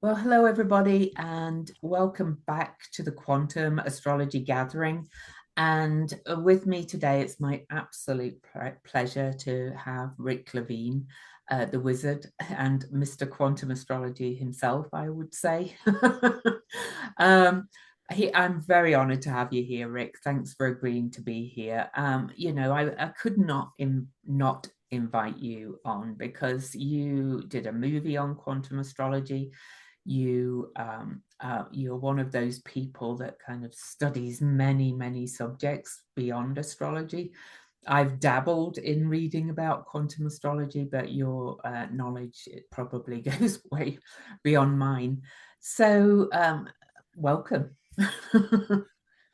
Well, hello everybody, and welcome back to the Quantum Astrology Gathering. And with me today, it's my absolute pleasure to have Rick Levine, the wizard, and Mr. Quantum Astrology himself, I would say. um, I'm very honored to have you here, Rick. Thanks for agreeing to be here. I could not invite you on because you did a movie on quantum astrology. You're one of those people that kind of studies many subjects beyond astrology. I've dabbled in reading about quantum astrology, but your knowledge, it probably goes way beyond mine. So welcome.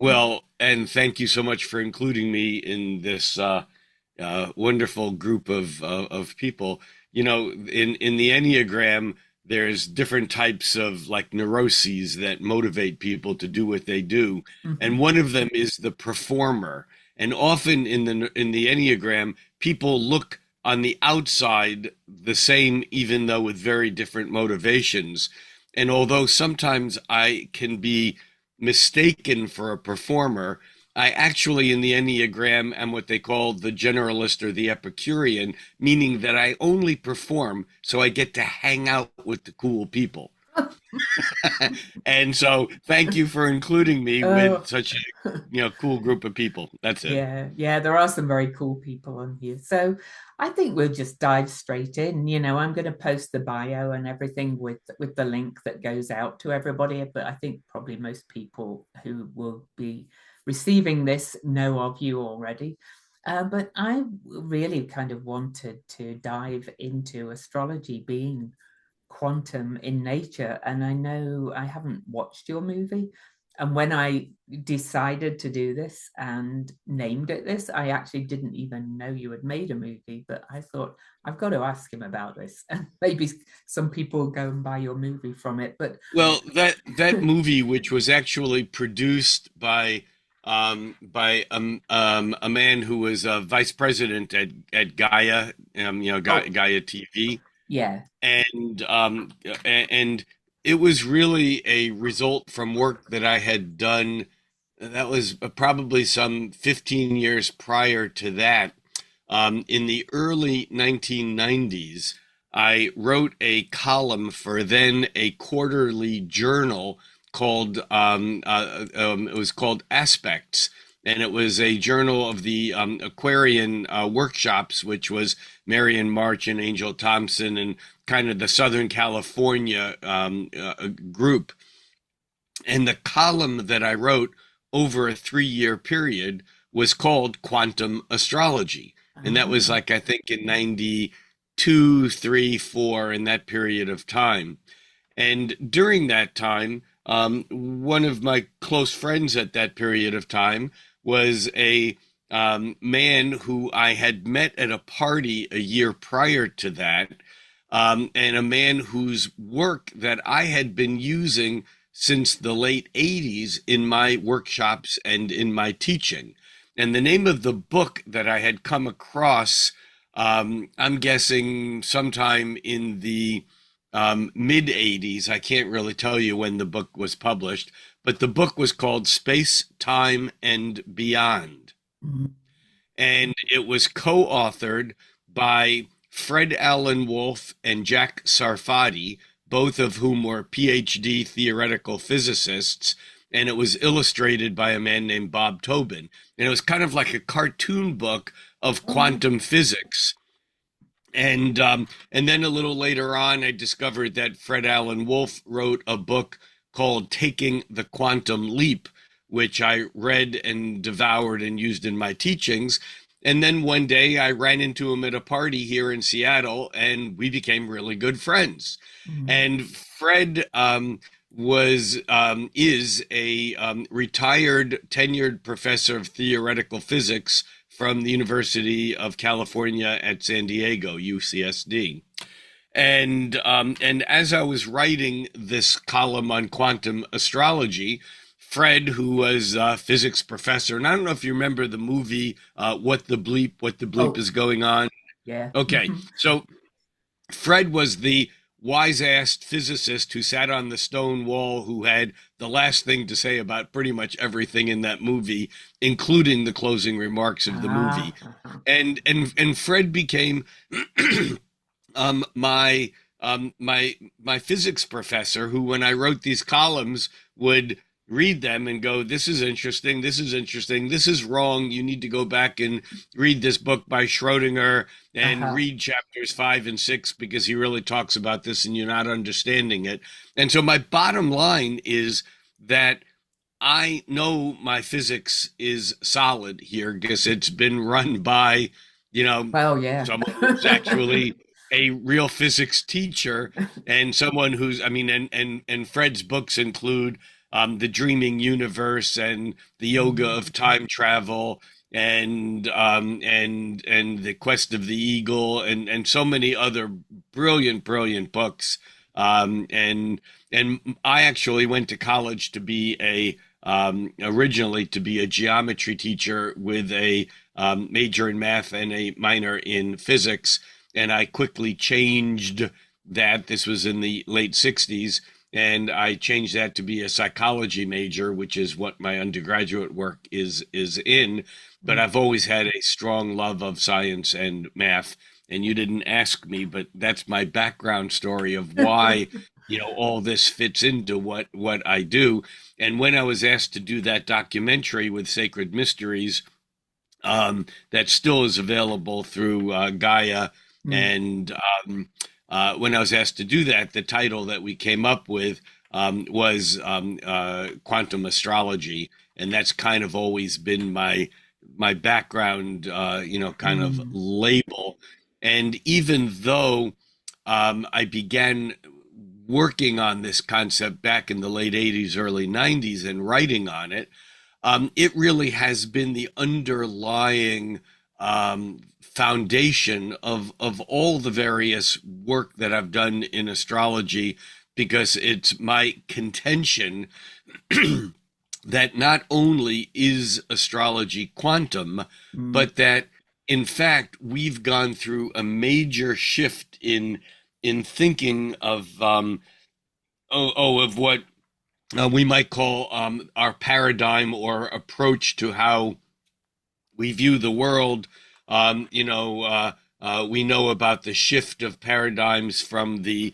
Well, and thank you so much for including me in this wonderful group of people. You know, in the Enneagram, there's different types of like neuroses that motivate people to do what they do, and Mhm. one of them is the performer. And often in the Enneagram, people look on the outside the same, even though with very different motivations. And although sometimes I can be mistaken for a performer, I actually, in the Enneagram, am what they call the generalist or the Epicurean, meaning that I only perform so I get to hang out with the cool people. And so, thank you for including me with Oh, such a cool group of people. That's it. yeah, there are some very cool people on here. So I think we'll just dive straight in. I'm going to post the bio and everything with the link that goes out to everybody, but I think probably most people who will be receiving this know of you already. But I really kind of wanted to dive into astrology being quantum in nature. And I know I haven't watched your movie. And when I decided to do this and named it this, I actually didn't even know you had made a movie. But I thought, I've got to ask him about this. And maybe some people go and buy your movie from it. But Well, that movie, which was actually produced by a man who was a vice president at Gaia, oh, Gaia TV, yeah. and it was really a result from work that I had done. That was probably some 15 years prior to that. In the early 1990s, I wrote a column for then a quarterly journal called it was called Aspects, and it was a journal of the Aquarian workshops, which was Marion March and Angel Thompson and kind of the Southern California group. And the column that I wrote over a 3 year period was called Quantum Astrology. And that was Ah. like, I think, in 92, 3, 4, in that period of time. And during that time, one of my close friends at that period of time was a man who I had met at a party a year prior to that, and a man whose work that I had been using since the late 80s in my workshops and in my teaching. And the name of the book that I had come across, I'm guessing sometime in the mid 80s. I can't really tell you when the book was published, but the book was called Space, Time, and Beyond. Mhm. And it was co authored by Fred Allen Wolf and Jack Sarfati, both of whom were PhD theoretical physicists. And it was illustrated by a man named Bob Tobin. And it was kind of like a cartoon book of Oh. quantum physics. And then a little later on, I discovered that Fred Allen Wolf wrote a book called Taking the Quantum Leap, which I read and devoured and used in my teachings. And then one day I ran into him at a party here in Seattle, and we became really good friends. Mhm. And Fred was is a retired tenured professor of theoretical physics from the University of California at San Diego, UCSD. And as I was writing this column on quantum astrology, Fred, who was a physics professor, and I don't know if you remember the movie What the Bleep Oh, is Going On. yeah. Okay, Mhm. so Fred was the wise-assed physicist who sat on the stone wall, who had the last thing to say about pretty much everything in that movie, including the closing remarks of the movie. Uh-huh. And Fred became my my physics professor, who, when I wrote these columns, would read them and go, "This is interesting. This is interesting. This is wrong. You need to go back and read this book by Schrodinger and Uh-huh. read chapters 5 and 6 because he really talks about this and you're not understanding it." And so my bottom line is that I know my physics is solid here because it's been run by, you know, Well, yeah. someone who's actually a real physics teacher, and someone who's, I mean, and Fred's books include The Dreaming Universe and The Yoga of Time Travel and The Quest of the Eagle and so many other brilliant books. And I actually went to college to be a originally to be a geometry teacher with a major in math and a minor in physics. And I quickly changed that. This was in the late 60s. And I changed that to be a psychology major, which is what my undergraduate work is in. But I've always had a strong love of science and math. And you didn't ask me, but that's my background story of why, all this fits into what I do. And when I was asked to do that documentary with Sacred Mysteries, that still is available through Gaia. Mm. And when I was asked to do that, the title that we came up with was quantum astrology, and that's kind of always been my background, kind of Mm. label. And even though I began working on this concept back in the late 80s, early 90s, and writing on it, it really has been the underlying foundation of all the various work that I've done in astrology, because it's my contention that not only is astrology quantum, Mm. but that in fact we've gone through a major shift in thinking of of what we might call our paradigm or approach to how we view the world. We know about the shift of paradigms from the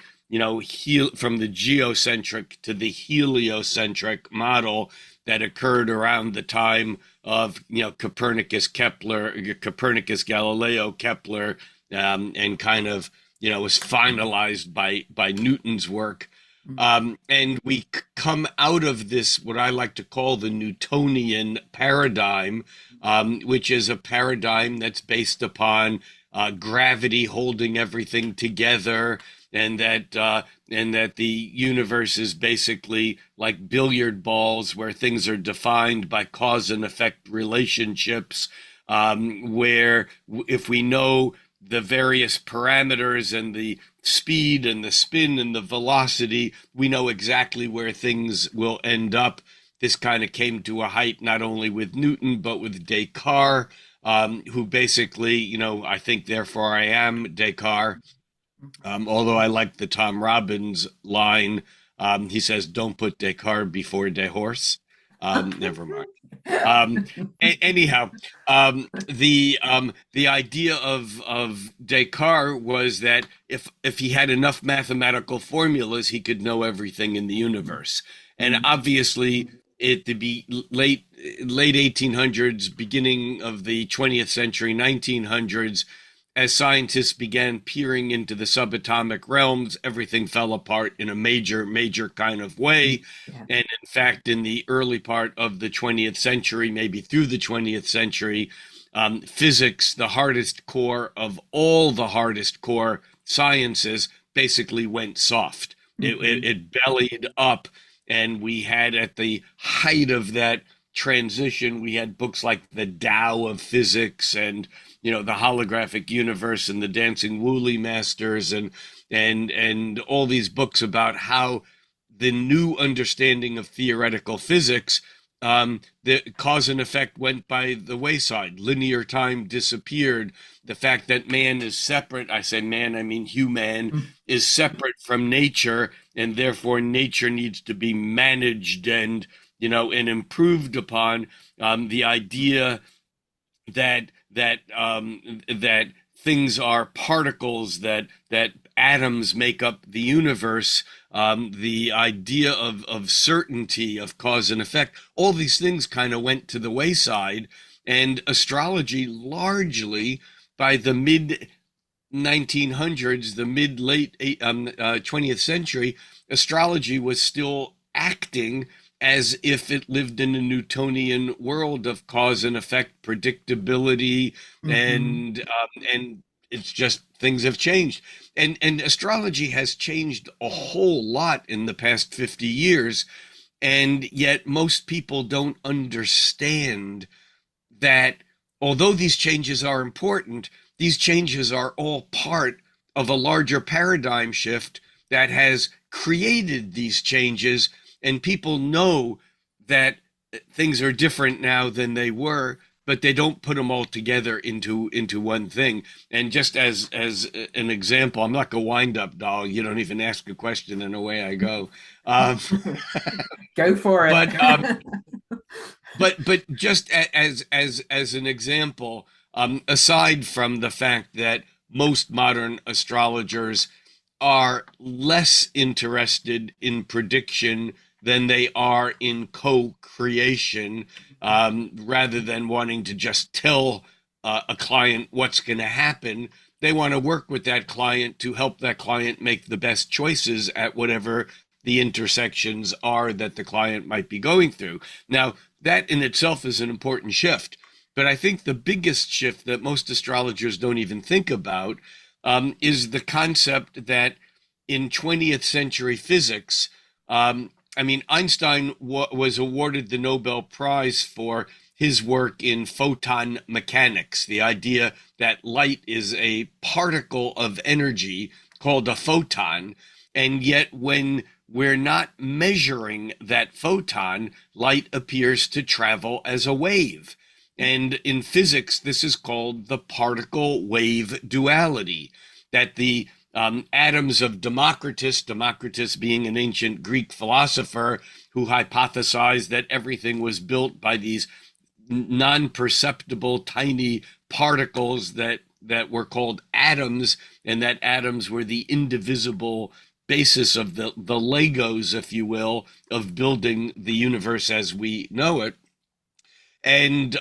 from the geocentric to the heliocentric model that occurred around the time of Copernicus, Galileo, Kepler, and kind of was finalized by Newton's work. Mm. And we come out of this, what I like to call the Newtonian paradigm, which is a paradigm that's based upon gravity holding everything together, and that the universe is basically like billiard balls, where things are defined by cause and effect relationships, where if we know the various parameters and the speed and the spin and the velocity, we know exactly where things will end up. This kind of came to a height not only with Newton, but with Descartes, who basically, I think, therefore I am Descartes. Although I like the Tom Robbins line, he says, "Don't put Descartes before de horse." Never mind. Um, Anyhow, the idea of Descartes was that if he had enough mathematical formulas, he could know everything in the universe. And Mm. obviously, at the late 1800s, beginning of the 20th century, 1900s, as scientists began peering into the subatomic realms, everything fell apart in a major kind of way. Yeah. And in fact, in the early part of the 20th century, maybe through the 20th century, physics, the hardest core of all the hardest core sciences, basically went soft. Mhm. It bellied up, and we had, at the height of that transition, we had books like The Tao of Physics and the Holographic Universe and the Dancing Woolly Masters and all these books about how the new understanding of theoretical physics the cause and effect went by the wayside. Linear time disappeared. The fact that man is separate, I say man, I mean human, is separate from nature, and therefore nature needs to be managed and, and improved upon. The idea that things are particles, that atoms make up the universe, the idea of certainty of cause and effect, all these things kind of went to the wayside, and astrology largely by the mid 1900s, the mid late 20th century, astrology was still acting as if it lived in a Newtonian world of cause and effect, predictability, Mm-hmm. and it's just things have changed, and astrology has changed a whole lot in the past 50 years, and yet most people don't understand that although these changes are important, these changes are all part of a larger paradigm shift that has created these changes, and people know that things are different now than they were, but they don't put them all together into one thing. And just as an example, I'm like a wind up doll. You don't even ask a question, and away I go. Um, Go for it. but just as an example, aside from the fact that most modern astrologers are less interested in prediction than they are in co-creation, rather than wanting to just tell a client what's going to happen. They want to work with that client to help that client make the best choices at whatever the intersections are that the client might be going through. Now, that in itself is an important shift. But I think the biggest shift that most astrologers don't even think about, is the concept that in 20th century physics, Einstein was awarded the Nobel Prize for his work in photon mechanics, the idea that light is a particle of energy called a photon, and yet when we're not measuring that photon, light appears to travel as a wave. And in physics, this is called the particle wave duality, that the atoms of Democritus being an ancient Greek philosopher who hypothesized that everything was built by these non-perceptible tiny particles that were called atoms, and that atoms were the indivisible basis of the Legos, if you will, of building the universe as we know it. And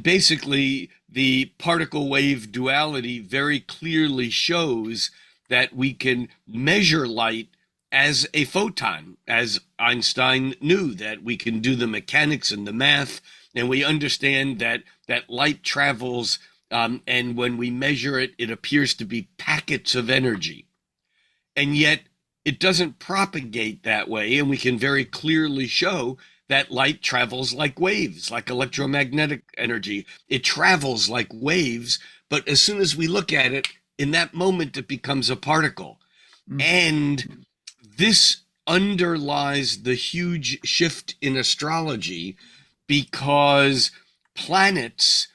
basically the particle wave duality very clearly shows that we can measure light as a photon, as Einstein knew that we can do the mechanics and the math, and we understand that light travels, and when we measure it, it appears to be packets of energy. And yet it doesn't propagate that way, and we can very clearly show that light travels like waves, like electromagnetic energy. It travels like waves, but as soon as we look at it, in that moment, it becomes a particle. And this underlies the huge shift in astrology, because planets,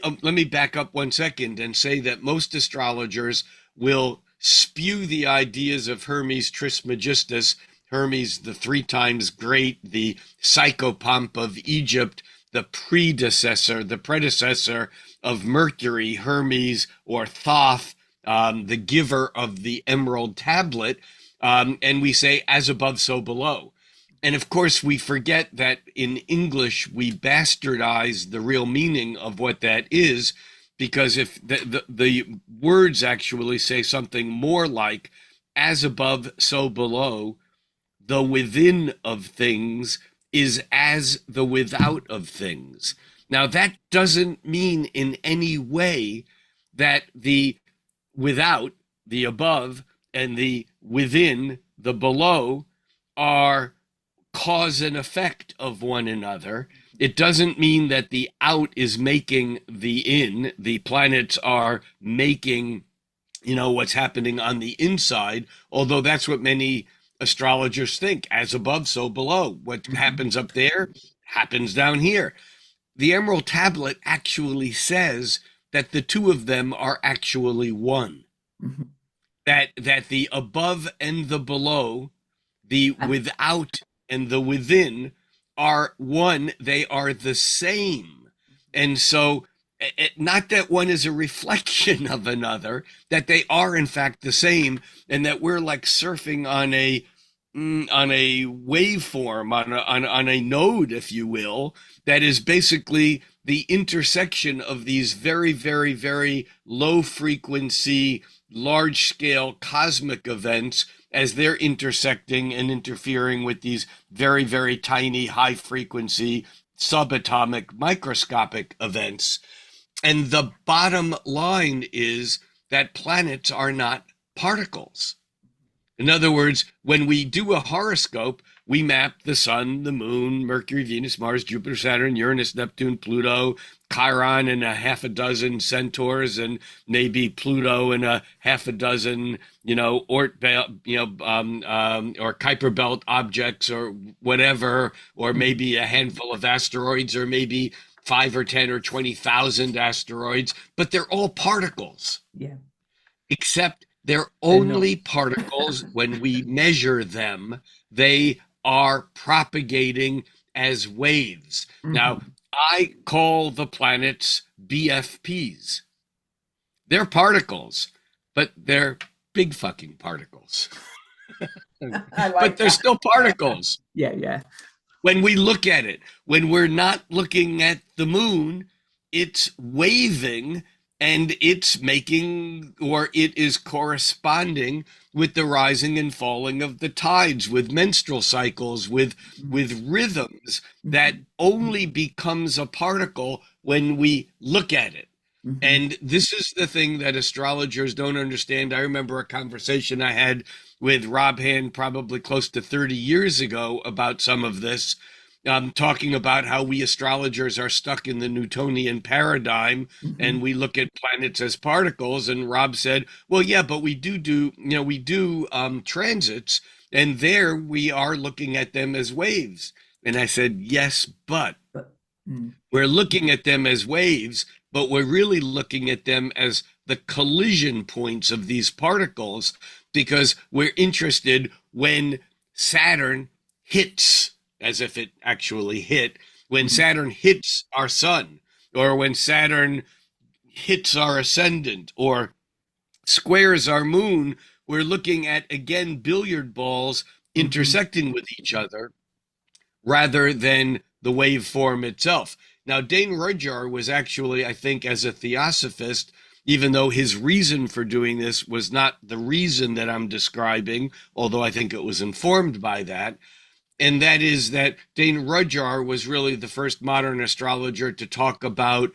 let me back up 1 second and say that most astrologers will spew the ideas of Hermes Trismegistus, Hermes, the 3 times great, the psychopomp of Egypt, the predecessor of Mercury, Hermes, or Thoth, the giver of the emerald tablet, and we say, as above, so below. And of course, we forget that in English, we bastardize the real meaning of what that is, because if the words actually say something more like, as above, so below, the within of things is as the without of things. Now, that doesn't mean in any way that the without, the above, and the within, the below, are cause and effect of one another. It doesn't mean that the out is making the in, the planets are making, what's happening on the inside, although that's what many astrologers think, as above, so below. What happens up there happens down here. The Emerald Tablet actually says that the two of them are actually one. Mhm. That the above and the below, the And without and the within are one, they are the same. And so, not that one is a reflection of another, that they are in fact the same, and that we're like surfing on a waveform, on a node, if you will, that is basically the intersection of these very, very, very low frequency, large scale cosmic events as they're intersecting and interfering with these very, very tiny, high frequency, subatomic, microscopic events. And the bottom line is that planets are not particles. In other words, when we do a horoscope, we map the sun, the moon, Mercury, Venus, Mars, Jupiter, Saturn, Uranus, Neptune, Pluto, Chiron, and a half a dozen centaurs, and maybe Pluto and a half a dozen, or Kuiper Belt objects, or whatever, or maybe a handful of asteroids, or maybe 5 or 10 or 20,000 asteroids, but they're all particles, yeah, except they're they're not. only particles when we measure them. They are propagating as waves. Now, Mhm. I call the planets BFPs. They're particles, but they're big fucking particles. I But like they're that. still particles. Yeah, yeah. When we look at it, when we're not looking at the moon, it's waving and it's making, or it is corresponding with the rising and falling of the tides, with menstrual cycles, with rhythms that Mhm. only becomes a particle when we look at it. Mhm. And this is the thing that astrologers don't understand. I remember a conversation I had with Rob Hand probably close to 30 years ago about some of this, talking about how we astrologers are stuck in the Newtonian paradigm and Mhm. we look at planets as particles. And Rob said, well, yeah, but we do transits, and there we are looking at them as waves. And I said, yes, but But mm, we're looking at them as waves, but we're really looking at them as the collision points of these particles because we're interested when Saturn hits, as if it actually hit, when mm, Saturn hits our sun, or when Saturn hits our ascendant, or squares our moon. We're looking at, again, billiard balls mhm, intersecting with each other rather than the waveform itself. Now, Dane Rudhyar was actually, I think, as a theosophist, even though his reason for doing this was not the reason that I'm describing, although I think it was informed by that, and that is that Dane Rudhyar was really the first modern astrologer to talk about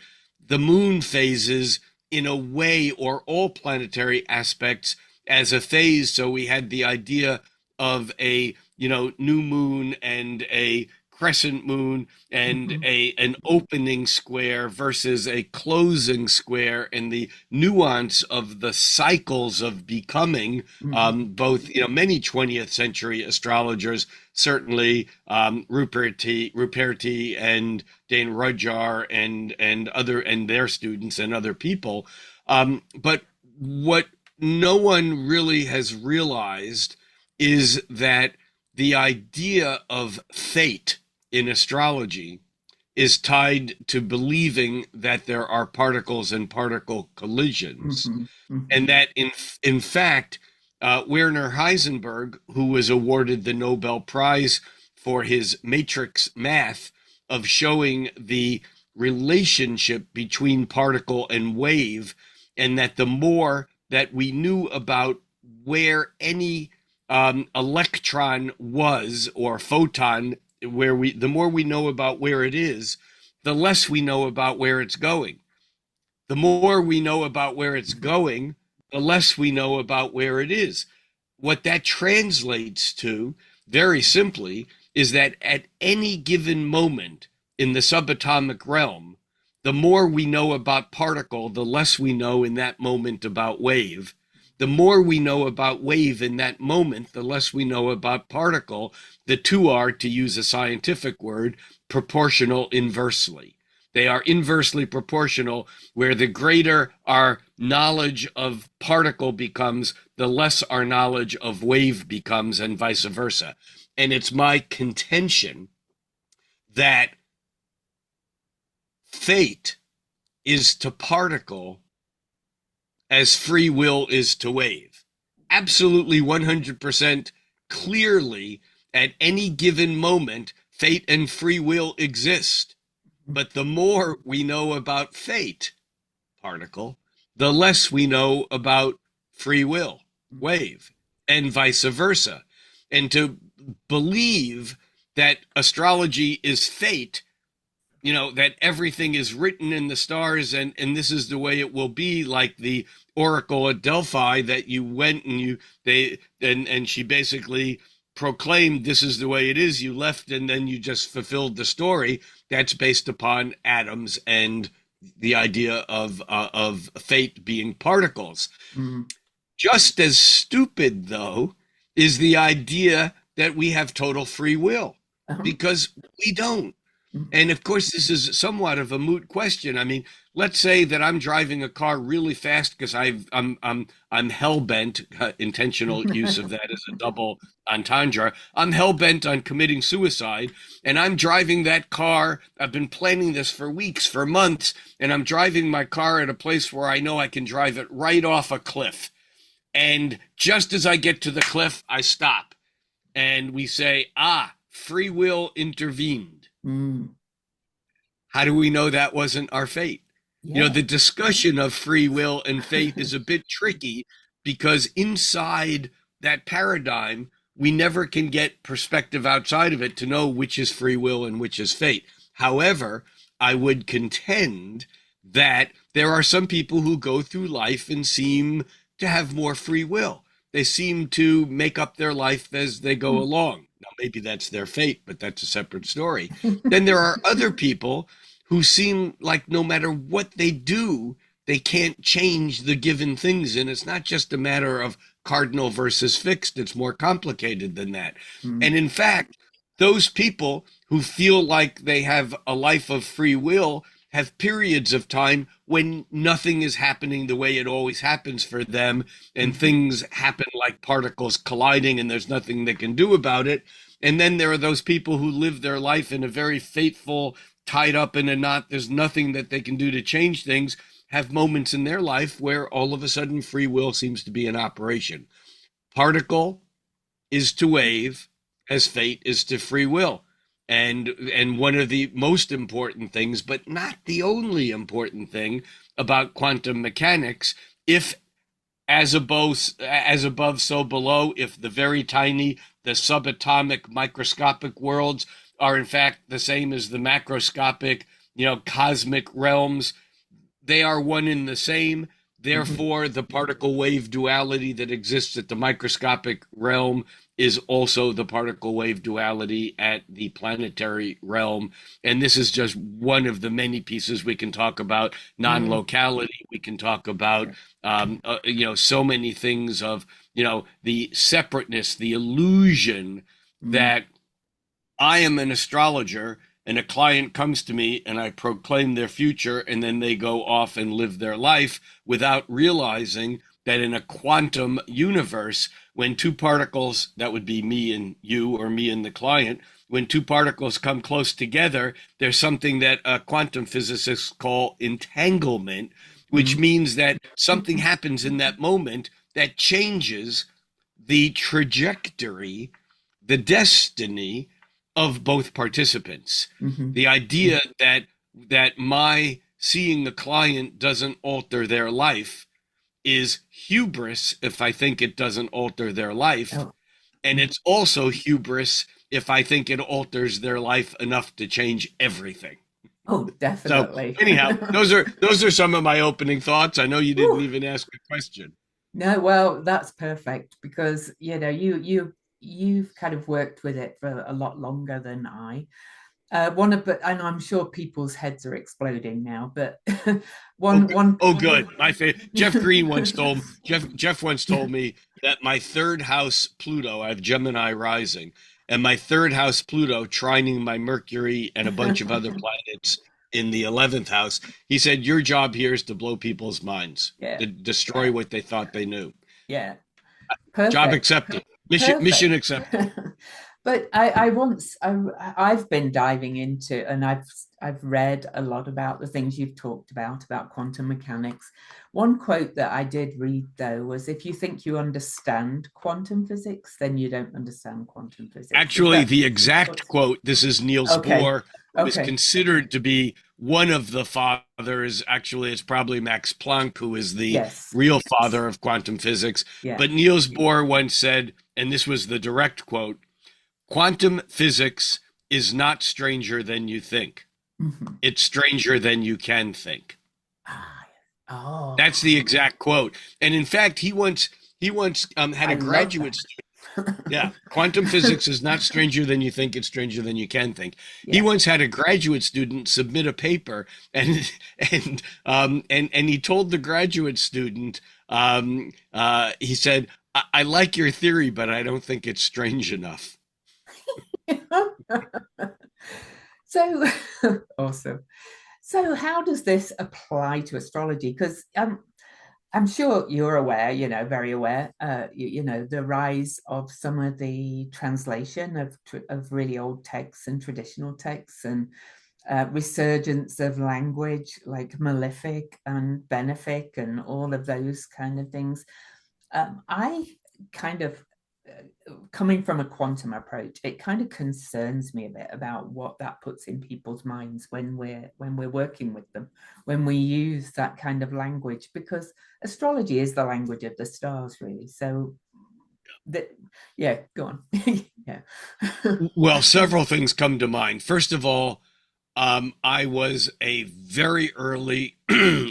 the moon phases in a way, or all planetary aspects as a phase. So we had the idea of a new moon and a crescent moon and mhm, a an opening square versus a closing square, and the nuance of the cycles of becoming. mhm, Both, many 20th century astrologers, certainly Ruperti and Dane Rudhyar and their students and other people. But what no one really has realized is that the idea of fate in astrology is tied to believing that there are particles and particle collisions, mhm, and mhm, that in fact, Werner Heisenberg, who was awarded the Nobel Prize for his matrix math of showing the relationship between particle and wave, and that the more that we knew about where any electron was, or photon, the more we know about where it is, the less we know about where it's going. The more we know about where it's mhm, going, the less we know about where it is. What that translates to, very simply, is that at any given moment in the subatomic realm, the more we know about particle, the less we know in that moment about wave. The more we know about wave in that moment, the less we know about particle. The two are, to use a scientific word, proportional inversely. They are inversely proportional, where the greater our knowledge of particle becomes, the less our knowledge of wave becomes, and vice versa. And it's my contention that fate is to particle as free will is to wave. Absolutely 100% clearly, at any given moment, fate and free will exist. But the more we know about fate, particle, the less we know about free will, wave, and vice versa. And to believe that astrology is fate, that everything is written in the stars, and this is the way it will be, like the oracle at Delphi, that you went and and she basically proclaimed this is the way it is, you left, and then you just fulfilled the story. That's based upon atoms and the idea of fate being particles. Mm. Just as stupid, though, is the idea that we have total free will, Uh-huh. because we don't. Mm. And of course, this is somewhat of a moot question. I mean, let's say that I'm driving a car really fast because I'm hell bent. Intentional use of that as a double entendre. I'm hell bent on committing suicide, and I'm driving that car. I've been planning this for weeks, for months, and I'm driving my car at a place where I know I can drive it right off a cliff. And just as I get to the cliff, I stop, and we say, free will intervened. Mm. How do we know that wasn't our fate? Yeah. The discussion of free will and fate is a bit tricky, because inside that paradigm, we never can get perspective outside of it to know which is free will and which is fate. However, I would contend that there are some people who go through life and seem to have more free will. They seem to make up their life as they go Mm. along. Now, maybe that's their fate, but that's a separate story. Then there are other people who seem like no matter what they do, they can't change the given things. And it's not just a matter of cardinal versus fixed, it's more complicated than that. Mm. And in fact, those people who feel like they have a life of free will have periods of time when nothing is happening the way it always happens for them, and Mhm. things happen like particles colliding, and there's nothing they can do about it. And then there are those people who live their life in a very fateful, tied up in a knot, there's nothing that they can do to change things, have moments in their life where all of a sudden free will seems to be in operation. Particle is to wave as fate is to free will. And one of the most important things, but not the only important thing about quantum mechanics, if as above, so below, if the very tiny, the subatomic microscopic worlds are in fact the same as the macroscopic, cosmic realms, they are one in the same. Mhm. Therefore, the particle wave duality that exists at the microscopic realm is also the particle wave duality at the planetary realm. And this is just one of the many pieces we can talk about. Mm. Non-locality, we can talk about, Yeah. so many things of, the separateness, the illusion Mm. that I am an astrologer and a client comes to me and I proclaim their future, and then they go off and live their life without realizing that in a quantum universe, when two particles, that would be me and you or me and the client, when two particles come close together, there's something that quantum physicists call entanglement, which Mm. means that something happens in that moment that changes the trajectory, the destiny of both participants. Mhm. The idea that my seeing the client doesn't alter their life is hubris if I think it doesn't alter their life, Oh. and Mm. it's also hubris if I think it alters their life enough to change everything. Oh, So definitely. anyhow, those are some of my opening thoughts. I know you didn't Whew. even ask a question. No, well, that's perfect because you've kind of worked with it for a lot longer than I. One of, but and I'm sure people's heads are exploding now. But Oh, one. oh, good. My favorite. Jeff once told me that my third house Pluto, I have Gemini rising, and my third house Pluto trining my Mercury and a bunch of other planets in the 11th house. He said, "Your job here is to blow people's minds, Yeah, to destroy what they thought they knew." yeah, Job perfect, accepted. Mission perfect. accepted. But I once I've been diving into, and I've read a lot about the things you've talked about quantum mechanics. One quote that I did read though was, if you think you understand quantum physics, then you don't understand quantum physics. Is Actually, that the exact quote, this is Niels okay? Bohr, who is Okay. considered to be one of the fathers. Actually, it's probably Max Planck, who is the Yes. real father of quantum physics. Yeah. But Niels Bohr once said, and this was the direct quote, quantum physics is not stranger than you think. Mhm. It's stranger than you can think. Ah, oh, That's the exact quote. And in fact, he once had I a love graduate. that. Yeah, quantum physics is not stranger than you think, it's stranger than you can think. He Yeah. once had a graduate student submit a paper, and and he told the graduate student, he said, I like your theory, but I don't think it's strange enough." So awesome. So how does this apply to astrology? Because I'm sure you're aware, very aware, the rise of some of the translation of really old texts and traditional texts, and resurgence of language like malefic and benefic and all of those kind of things. I kind of, coming from a quantum approach, it kind of concerns me a bit about what that puts in people's minds when we're working with them, when we use that kind of language, because astrology is the language of the stars, really. So that, yeah, go on. Yeah. Well, several things come to mind. First of all, I was a very early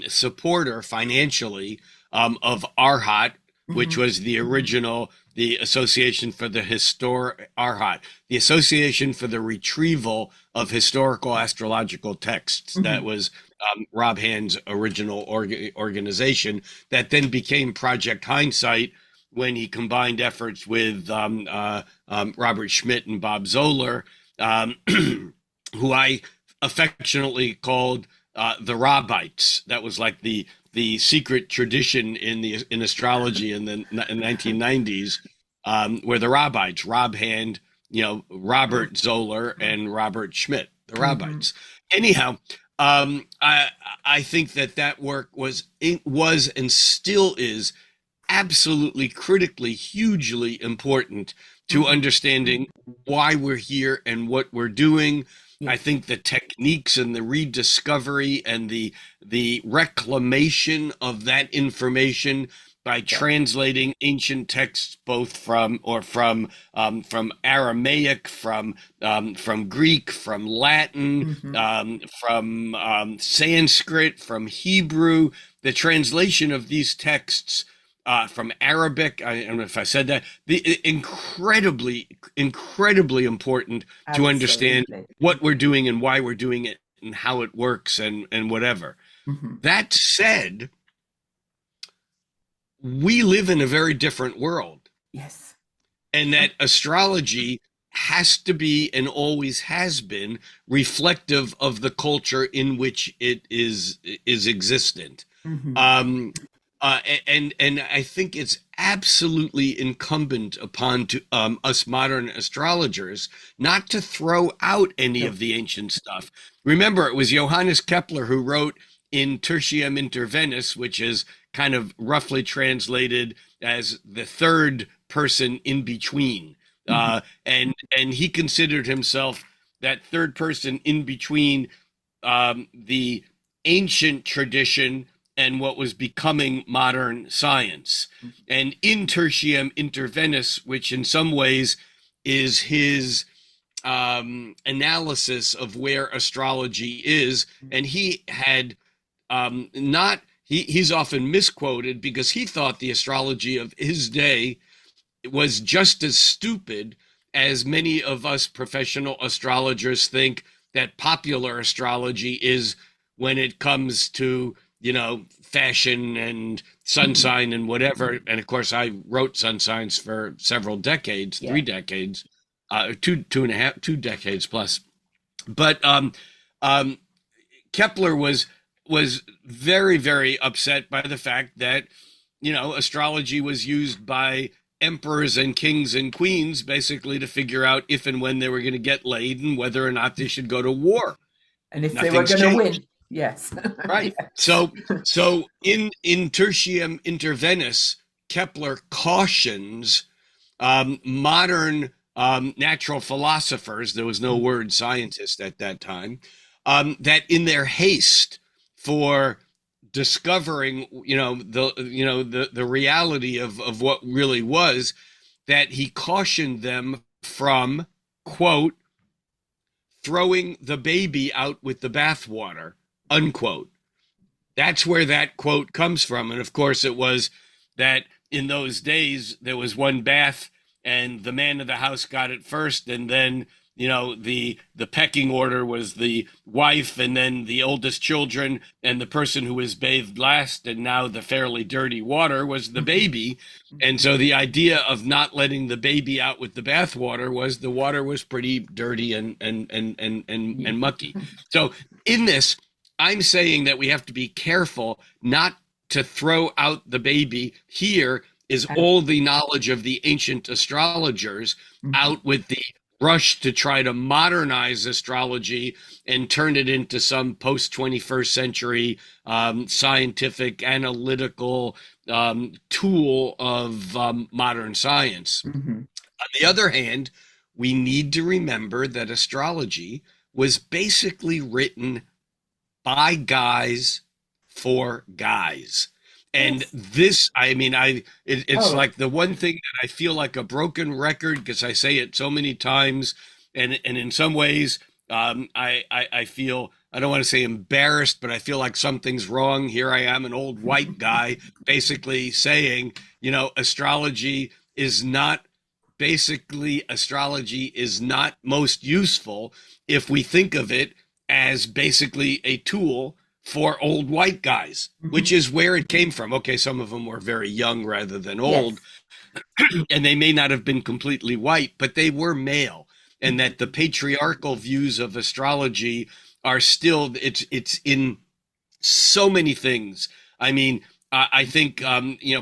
supporter financially of ARHAT, which Mhm, was the original, the Association for the Historic ARHAT, the Association for the Retrieval of Historical Astrological Texts. That mhm, was Rob Hand's original organization that then became Project Hindsight when he combined efforts with Robert Schmidt and Bob Zoller, um, who I affectionately called the Robites. That was like the secret tradition in astrology in the 1990s, where the Robites, Rob Hand, Robert Zoller, and Robert Schmidt, the mhm. Robites. Anyhow, I think that work was and still is absolutely critically, hugely important to Mhm. understanding why we're here and what we're doing. I Yes. think the techniques and the rediscovery and the reclamation of that information by Yeah. translating ancient texts both from Aramaic, from Greek, from Latin, Mhm. from Sanskrit, from Hebrew, the translation of these texts from Arabic. I don't know if I said that. The incredibly, incredibly important to understand Absolutely. what we're doing and why we're doing it and how it works and whatever. Mhm. That said, we live in a very different world, Yes. and that astrology has to be and always has been reflective of the culture in which it is existent. Mhm. Um, and I think it's absolutely incumbent upon us modern astrologers not to throw out any Sure. of the ancient stuff. Remember, it was Johannes Kepler who wrote in Tertium Inter Venus, which is kind of roughly translated as the third person in between, Mhm. and he considered himself that third person in between the ancient tradition and what was becoming modern science. And in Tertium Inter Venus, which in some ways is his analysis of where astrology is, and he had not. He's often misquoted because he thought the astrology of his day was just as stupid as many of us professional astrologers think that popular astrology is when it comes to, fashion and sun sign and whatever. And of course, I wrote sun signs for several decades, Yeah. 3 decades, two and a half, 2 decades plus. But um, Kepler was very, very upset by the fact that, astrology was used by emperors and kings and queens basically to figure out if and when they were going to get laid and whether or not they should go to war. And if they were Nothing's going to changed. win, yes. Right. Yes. So in Tertium Intervenus, Kepler cautions modern natural philosophers, there was no word scientist at that time, that in their haste for discovering, the reality of what really was, that he cautioned them from, quote, throwing the baby out with the bathwater, unquote. That's where that quote comes from. And of course, it was that in those days, there was one bath and the man of the house got it first. And then, the pecking order was the wife and then the oldest children and the person who was bathed last. And now the fairly dirty water was the baby. And so the idea of not letting the baby out with the bathwater was the water was pretty dirty and mucky. So in this, I'm saying that we have to be careful not to throw out the baby. Here is all the knowledge of the ancient astrologers out with the rush to try to modernize astrology and turn it into some post 21st century scientific analytical tool of modern science. On the other hand, we need to remember that astrology was basically written by guys for guys. And Yes. this, it's Oh, like the one thing that I feel like a broken record because I say it so many times, and in some ways, I feel, I don't want to say embarrassed, but I feel like something's wrong. Here I am, an old white guy, basically saying, astrology is not most useful if we think of it as basically a tool for old white guys, which is where it came from. Okay, some of them were very young rather than old, yes. and they may not have been completely white, but they were male. And that the patriarchal views of astrology are still, it's in so many things. I mean, I think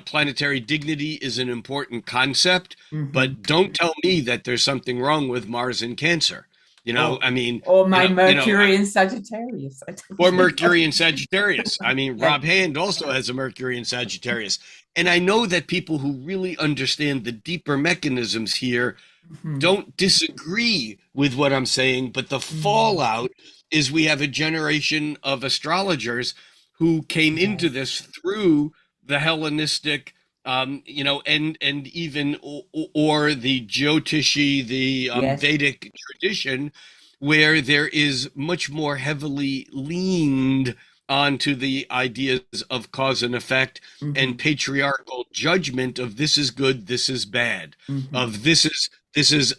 planetary dignity is an important concept, Mm-hmm. but don't tell me that there's something wrong with Mars in Cancer. Or, I mean, or my Mercury in Sagittarius. I or don't know. Mercury in Sagittarius. I mean, Yes. Rob Hand also has a Mercury in Sagittarius. And I know that people who really understand the deeper mechanisms here Mm-hmm. don't disagree with what I'm saying, but the Mm-hmm. fallout is we have a generation of astrologers who came into Yes. this through the Hellenistic, and even or the Jyotishi, the Yes. Vedic tradition, where there is much more heavily leaned onto the ideas of cause and effect Mm-hmm. and patriarchal judgment of this is good, this is bad, Mm-hmm. of this is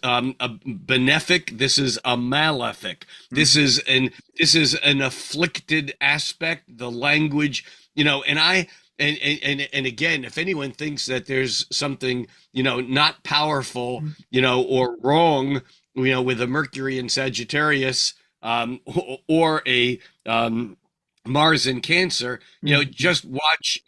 a benefic, this is a malefic, this Mm-hmm. is an afflicted aspect, the language, and I and again, if anyone thinks that there's something not powerful, or wrong, with a Mercury in Sagittarius, or a Mars in Cancer, Mm-hmm. just watch,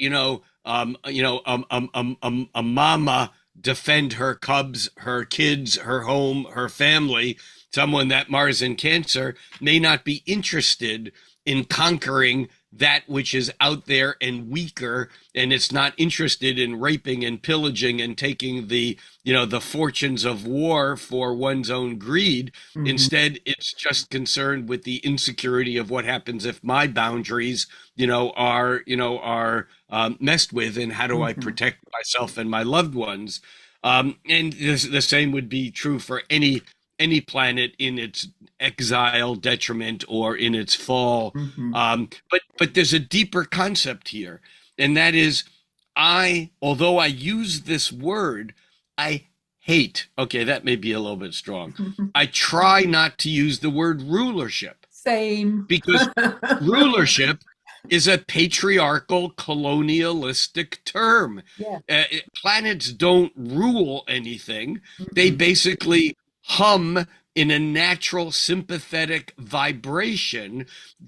a mama defend her cubs, her kids, her home, her family. Someone that Mars in Cancer may not be interested in conquering that which is out there and weaker, and it's not interested in raping and pillaging and taking the fortunes of war for one's own greed. Mm-hmm. Instead, it's just concerned with the insecurity of what happens if my boundaries are messed with, and how do I Mm-hmm. protect myself and my loved ones. And the same would be true for any planet in its exile, detriment, or in its fall. Mm-hmm. But there's a deeper concept here, and that is, although I use this word, I hate, okay, that may be a little bit strong. I try not to use the word rulership Same. because rulership is a patriarchal colonialistic term. Yeah. Planets don't rule anything. They Mm-mm. basically hum in a natural sympathetic vibration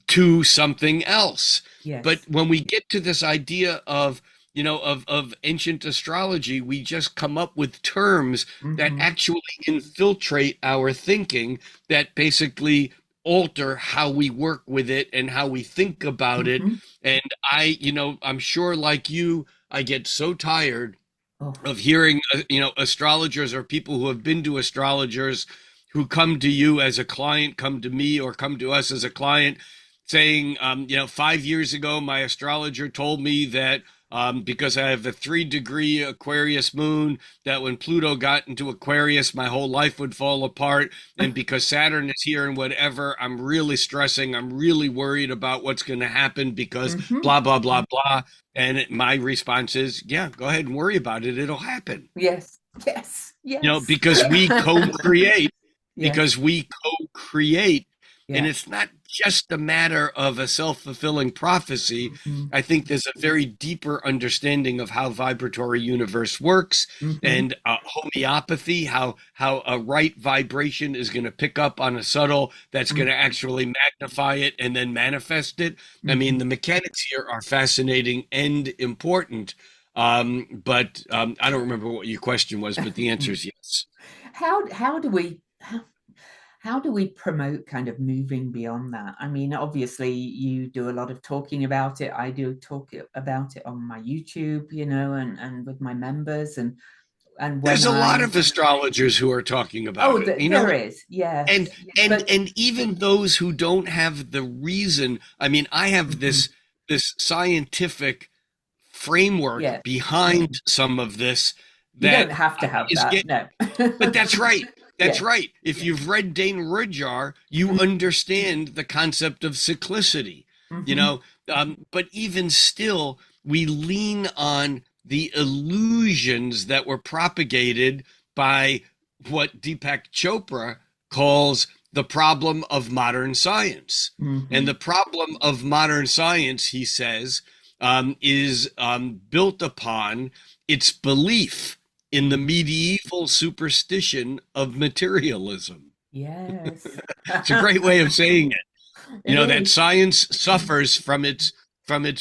to something else. But Yes. when we get to this idea of of ancient astrology, we just come up with terms that Mm-hmm. actually infiltrate our thinking, that basically alter how we work with it and how we think about it. Mm-hmm. And I'm sure like you, I get so tired Oh. of hearing, astrologers or people who have been to astrologers who come to you as a client, come to me or come to us as a client saying, 5 years ago, my astrologer told me that because I have a 3-degree Aquarius moon, that when Pluto got into Aquarius, my whole life would fall apart. And because Saturn is here and whatever, I'm really stressing. I'm really worried about what's going to happen because Mm-hmm. blah, blah, blah, blah. And my response is, yeah, go ahead and worry about it. It'll happen. Yes. Yes. Yes. Because we co-create, Yes. because we co-create, and Yeah. it's not just a matter of a self-fulfilling prophecy. Mm-hmm. I think there's a very deeper understanding of how vibratory universe works, Mm-hmm. and homeopathy, how a right vibration is going to pick up on a subtle that's going to actually magnify it and then manifest it. I mean, Mm-hmm. the mechanics here are fascinating and important. But I don't remember what your question was, but the answer is yes. How do we how do we promote kind of moving beyond that? I mean, obviously, you do a lot of talking about it. I do talk about it on my YouTube, and with my members, and when There's a lot I of astrologers who are talking about oh, it, there is, yes, and and but and even those who don't have the reason. I mean, I have mhm, this scientific framework yeah, behind some of this you don't that have to have is that, get. no. But that's right. That's Yeah. right. If you've read Dane Rudhyar, you understand the concept of cyclicity. You Hmm. know, but even still, we lean on the illusions that were propagated by what Deepak Chopra calls the problem of modern science. And Hmm. the problem of modern science, he says, is built upon its belief in the medieval superstition of materialism. Yes. It's a great way of saying it. It That is. science suffers from its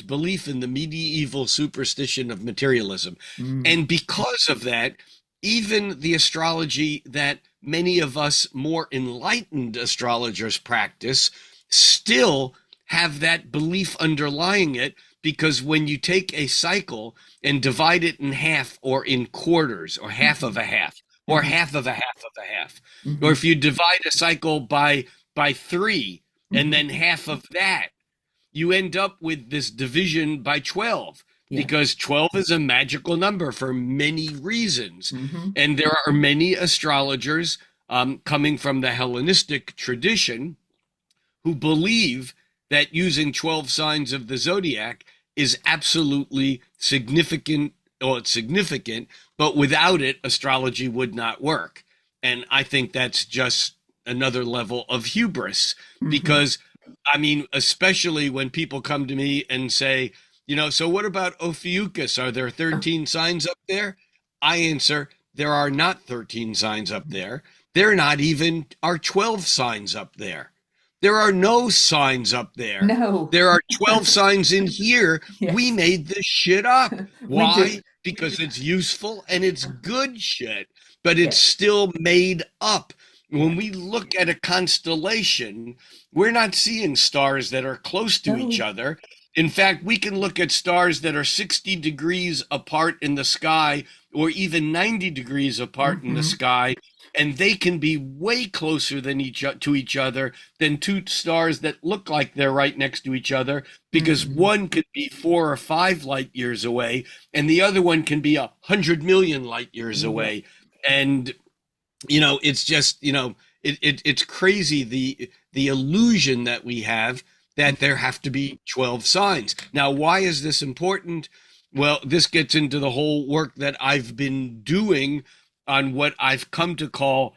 belief in the medieval superstition of materialism. Mm. And because of that, even the astrology that many of us more enlightened astrologers practice still have that belief underlying it, because when you take a cycle and divide it in half or in quarters or half of Mhm. a half or Mhm. half of a half of a half, or Mhm. if you divide a cycle by 3 and Mhm. then half of that, you end up with this division by 12, Yeah. because 12 is a magical number for many reasons. Hmm. And there are many astrologers coming from the Hellenistic tradition who believe that using 12 signs of the zodiac is absolutely significant. Well, it's significant, but without it, astrology would not work. And I think that's just another level of hubris, Hmm. because, I mean, especially when people come to me and say, so what about Ophiuchus? Are there 13 signs up there? I answer, there are not 13 signs up there. There not even are 12 signs up there. There are no signs up there. No. There are 12 signs in here. We Yes. made this shit up. We Why? just, Because it's useful and it's good shit, but it's yeah. still made up. When Yeah. we look at a constellation, we're not seeing stars that are close to each No. other. In fact, we can look at stars that are 60 degrees apart in the sky, or even 90 degrees apart in the Hmm. sky, and they can be way closer to each other than two stars that look like they're right next to each other, because Hmm. one could be 4 or 5 light years away and the other one can be 100 million light years Yeah. away. And it's just, it's crazy, the illusion that we have that there have to be 12 signs. Now, why is this important? Well, this gets into the whole work that I've been doing on what I've come to call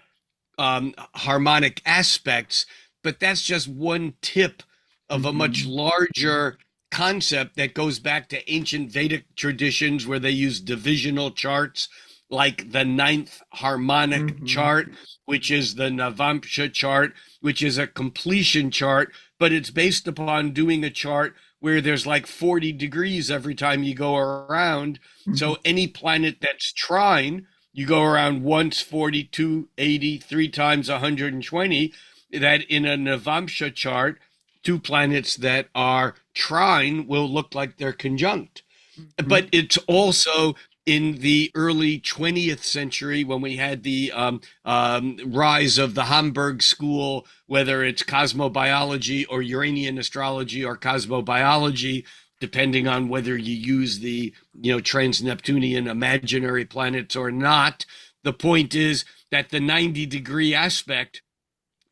harmonic aspects, but that's just one tip of a much Mm-hmm. larger concept that goes back to ancient Vedic traditions where they use divisional charts, like the ninth harmonic Mm-hmm. chart, which is the Navamsha chart, which is a completion chart, but it's based upon doing a chart where there's like 40 degrees every time you go around. Mm-hmm. So any planet that's trine, you go around once, 42, 80, three times 120. That in a Navamsha chart, two planets that are trine will look like they're conjunct. Mm-hmm. But it's also in the early 20th century when we had the rise of the Hamburg school, whether it's cosmobiology or Uranian astrology or cosmobiology, depending on whether you use the trans-Neptunian imaginary planets or not. The point is that the 90-degree aspect,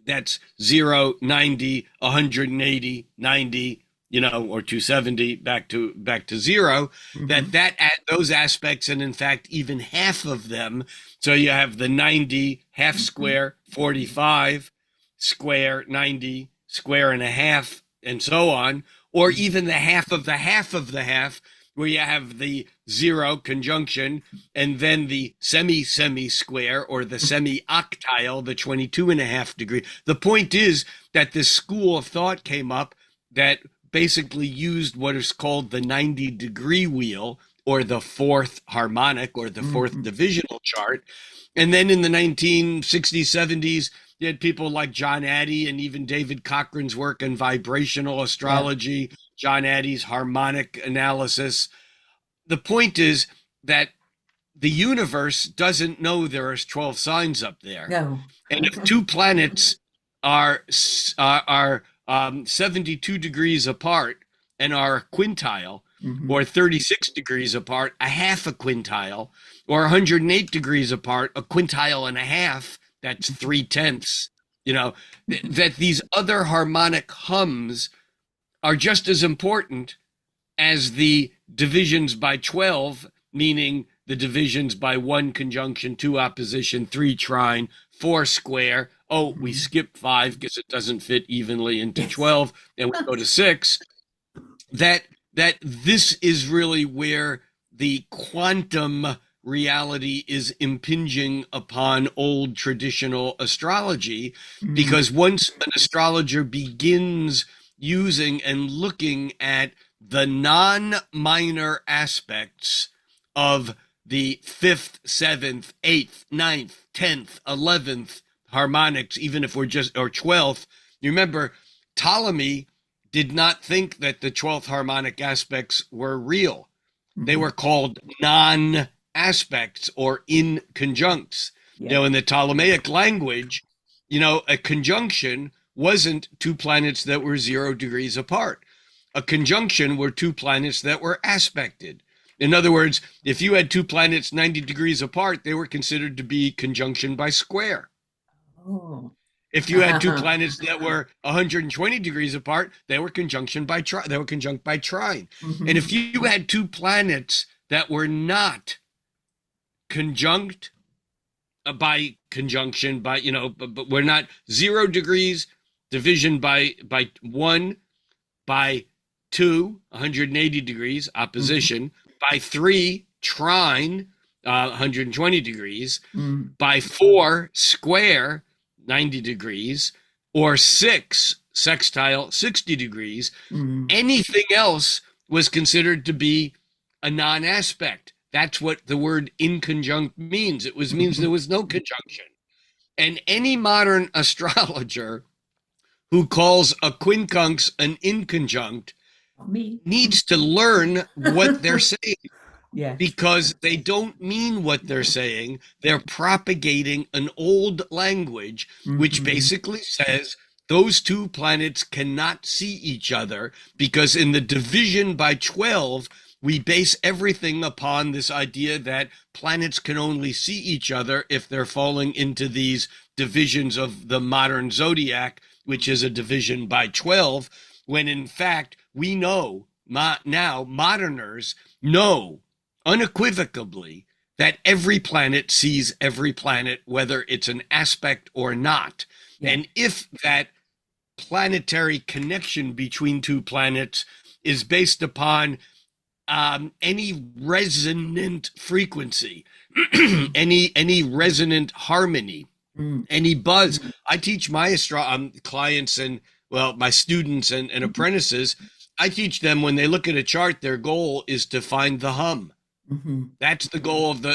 that's 0, 90, 180, 90, or 270 back to 0, Mm-hmm. that those aspects, and in fact even half of them. So you have the 90 half Mm-hmm. square, 45 square, 90 square and a half, and so on, or even the half of the half of the half, where you have the 0 conjunction and then the semi square or the semi octile, the 22 and a half degree. The point is that this school of thought came up that basically used what is called the 90-degree wheel, or the fourth harmonic, or the fourth Mm-hmm. divisional chart. And then in the 1960s, 70s, you had people like John Addy and even David Cochran's work in vibrational Yeah. astrology, John Addy's harmonic analysis. The point is that the universe doesn't know there are 12 signs up there. No. And if two planets are 72 degrees apart and are a quintile, Mm-hmm. or 36 degrees apart, a half a quintile, or 108 degrees apart, a quintile and a half, that's three tenths, that these other harmonic hums are just as important as the divisions by 12, meaning the divisions by 1 conjunction, 2 opposition, 3 trine, 4 square. Oh, we Mm-hmm. skip 5 because it doesn't fit evenly into Yes. 12, and we go to 6. That that this is really where the quantum reality is impinging upon old traditional astrology, Mm-hmm. because once an astrologer begins using and looking at the non-minor aspects of the fifth, seventh, eighth, ninth, 10th, 11th harmonics, even if we're just, or 12th, you remember Ptolemy did not think that the 12th harmonic aspects were real. They Mm-hmm. were called non aspects or inconjuncts. Yeah. In the Ptolemaic language, a conjunction wasn't two planets that were 0 degrees apart. A conjunction were two planets that were aspected. In other words, if you had two planets 90 degrees apart, they were considered to be conjunction by square. Oh. If you had two planets that were 120 degrees apart, they were conjunct by trine. And Mm-hmm. if you had two planets that were not conjunct by conjunction by but we're not 0 degrees, division by 1, by 2, 180 degrees Mm-hmm. opposition, by 3 trine, 120 degrees, Mm-hmm. by 4 square, 90 degrees, or 6 sextile, 60 degrees. Mm-hmm. Anything else was considered to be a non-aspect. That's what the word inconjunct means. Means there was no conjunction. And any modern astrologer who calls a quincunx an inconjunct Me. needs to learn what they're saying, Yes. because they don't mean what they're saying. They're propagating an old language, which Mm-hmm. basically says those two planets cannot see each other, because in the division by 12, we base everything upon this idea that planets can only see each other if they're falling into these divisions of the modern zodiac, which is a division by 12, when in fact we know now, moderners know unequivocally that every planet sees every planet, whether it's an aspect or not. Yeah. And if that planetary connection between two planets is based upon any resonant frequency, Mm, any resonant harmony, mm, any buzz. I teach my clients and, well, my students and apprentices. I teach them when they look at a chart, their goal is to find the hum. mhm. That's the goal of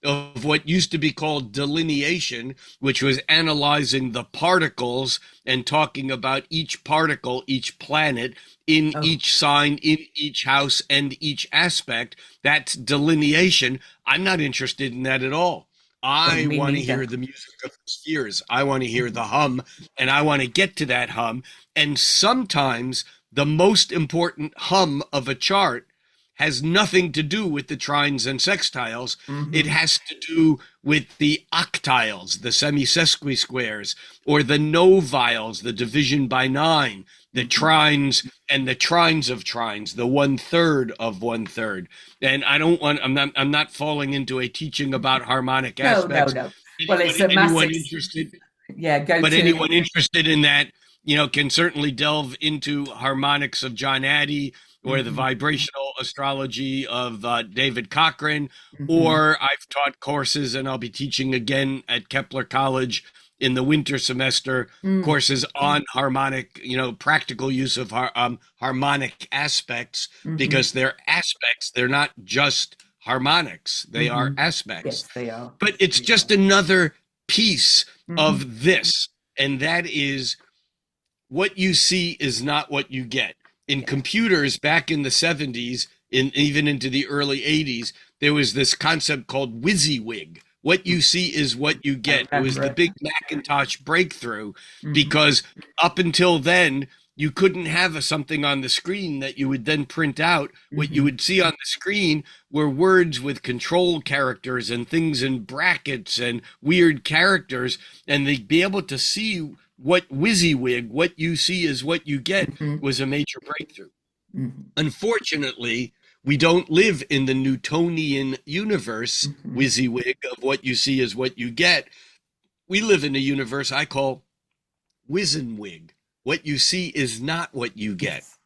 of what used to be called delineation, which was analyzing the particles and talking about each particle, each planet in Oh, each sign, in each house, and each aspect. That's delineation. I'm not interested in that at all. oh, I me want to hear neither. the music of the spheres. I want to hear Mhm, the hum, and I want to get to that hum. And sometimes the most important hum of a chart has nothing to do with the trines and sextiles. It mhm, has to do with the octiles, the semisesqui-squares, or the noviles, the division by nine, the mhm. trines and the trines of trines, the one third of one third. And I don't want, I'm not falling into a teaching about harmonic No, no, aspects. no. Well, it's a Anyone massive, interested yeah, go but to. anyone interested in that, can certainly delve into harmonics of John Addy or the Mhm, vibrational astrology of David Cochran. mhm, Or I've taught courses, and I'll be teaching again at Kepler College in the winter semester, mm, courses on harmonic, practical use of harmonic aspects, mhm, because they're aspects. They're not just harmonics. They are mhm. aspects. Yes, they are. But it's They are. just another piece Mhm, of this, and that is, what you see is not what you get. In yeah, computers back in the 70s, even into the early 80s, there was this concept called WYSIWYG. What mm, you see is what you I get. It was remember the it. big Macintosh breakthrough, Mhm, because up until then, you couldn't have something on the screen that you would then print out. What you mhm, would see on the screen were words with control characters and things in brackets and weird characters, and they'd be able to see what WYSIWYG, what you see is what you get, mhm, was a major breakthrough. mhm, Unfortunately, we don't live in the Newtonian universe, mhm. WYSIWYG, of what you see is what you get. We live in a universe I call WYSIWYG. What you see is not what you get. Yes.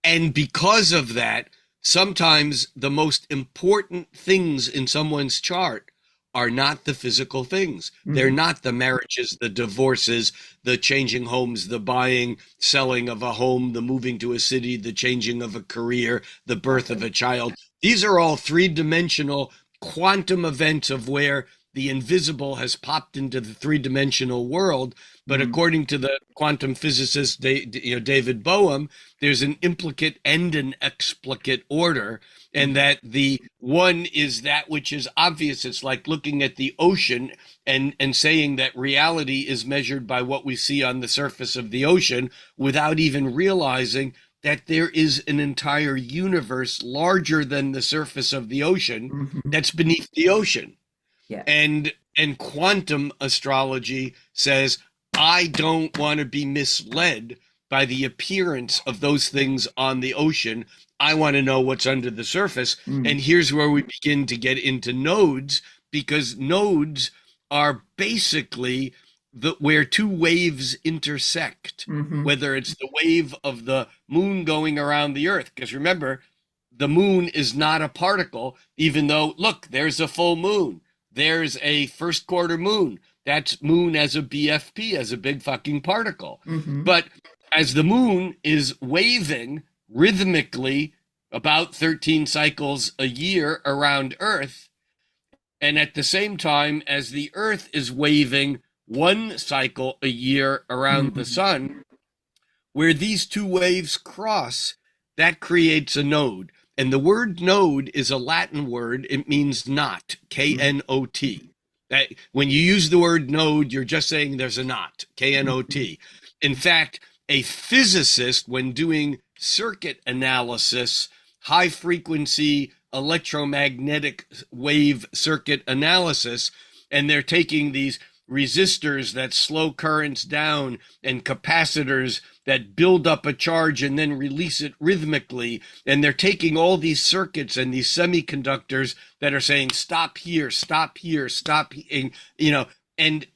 And because of that, sometimes the most important things in someone's chart are not the physical things. They're Mhm, not the marriages, the divorces, the changing homes, the buying, selling of a home, the moving to a city, the changing of a career, the birth of exactly. a child. These are all three-dimensional quantum events of where the invisible has popped into the three-dimensional world. But Mm, according to the quantum physicist David Bohm, there's an implicate and an explicate order, and mhm, that the one is that which is obvious. It's like looking at the ocean and saying that reality is measured by what we see on the surface of the ocean, without even realizing that there is an entire universe larger than the surface of the ocean mhm. that's beneath the ocean. Yeah. And quantum astrology says, I don't want to be misled by the appearance of those things on the ocean. I want to know what's under the surface. Mm, And here's where we begin to get into nodes, because nodes are basically where two waves intersect, mhm, whether it's the wave of the moon going around the earth. Because remember, the moon is not a particle, even though, look, there's a full moon. There's a first quarter moon. That's moon as a BFP, as a big fucking particle. mhm, But as the moon is waving rhythmically about 13 cycles a year around Earth, and at the same time as the Earth is waving one cycle a year around the mhm, sun, where these two waves cross, that creates a node. And the word node is a Latin word. It means knot, mhm, Knot. That when you use the word node, you're just saying there's a knot, mhm, Knot. In fact, a physicist, when doing circuit analysis, high frequency electromagnetic wave circuit analysis, and they're taking these resistors that slow currents down and capacitors that build up a charge and then release it rhythmically. And they're taking all these circuits and these semiconductors that are saying, stop here, stop here, stop, and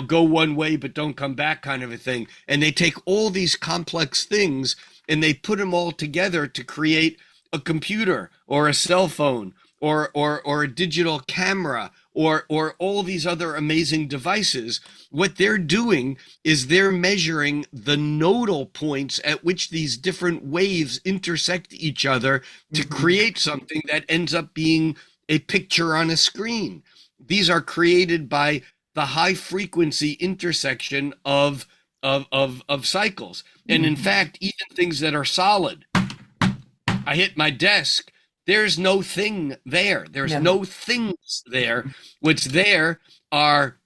go one way, but don't come back kind of a thing. And they take all these complex things and they put them all together to create a computer or a cell phone or a digital camera or all these other amazing devices. What they're doing is they're measuring the nodal points at which these different waves intersect each other to create something that ends up being a picture on a screen. These are created by the high frequency intersection of cycles. And in fact, even things that are solid, I hit my desk, there's no thing there. There's no things there. What's there are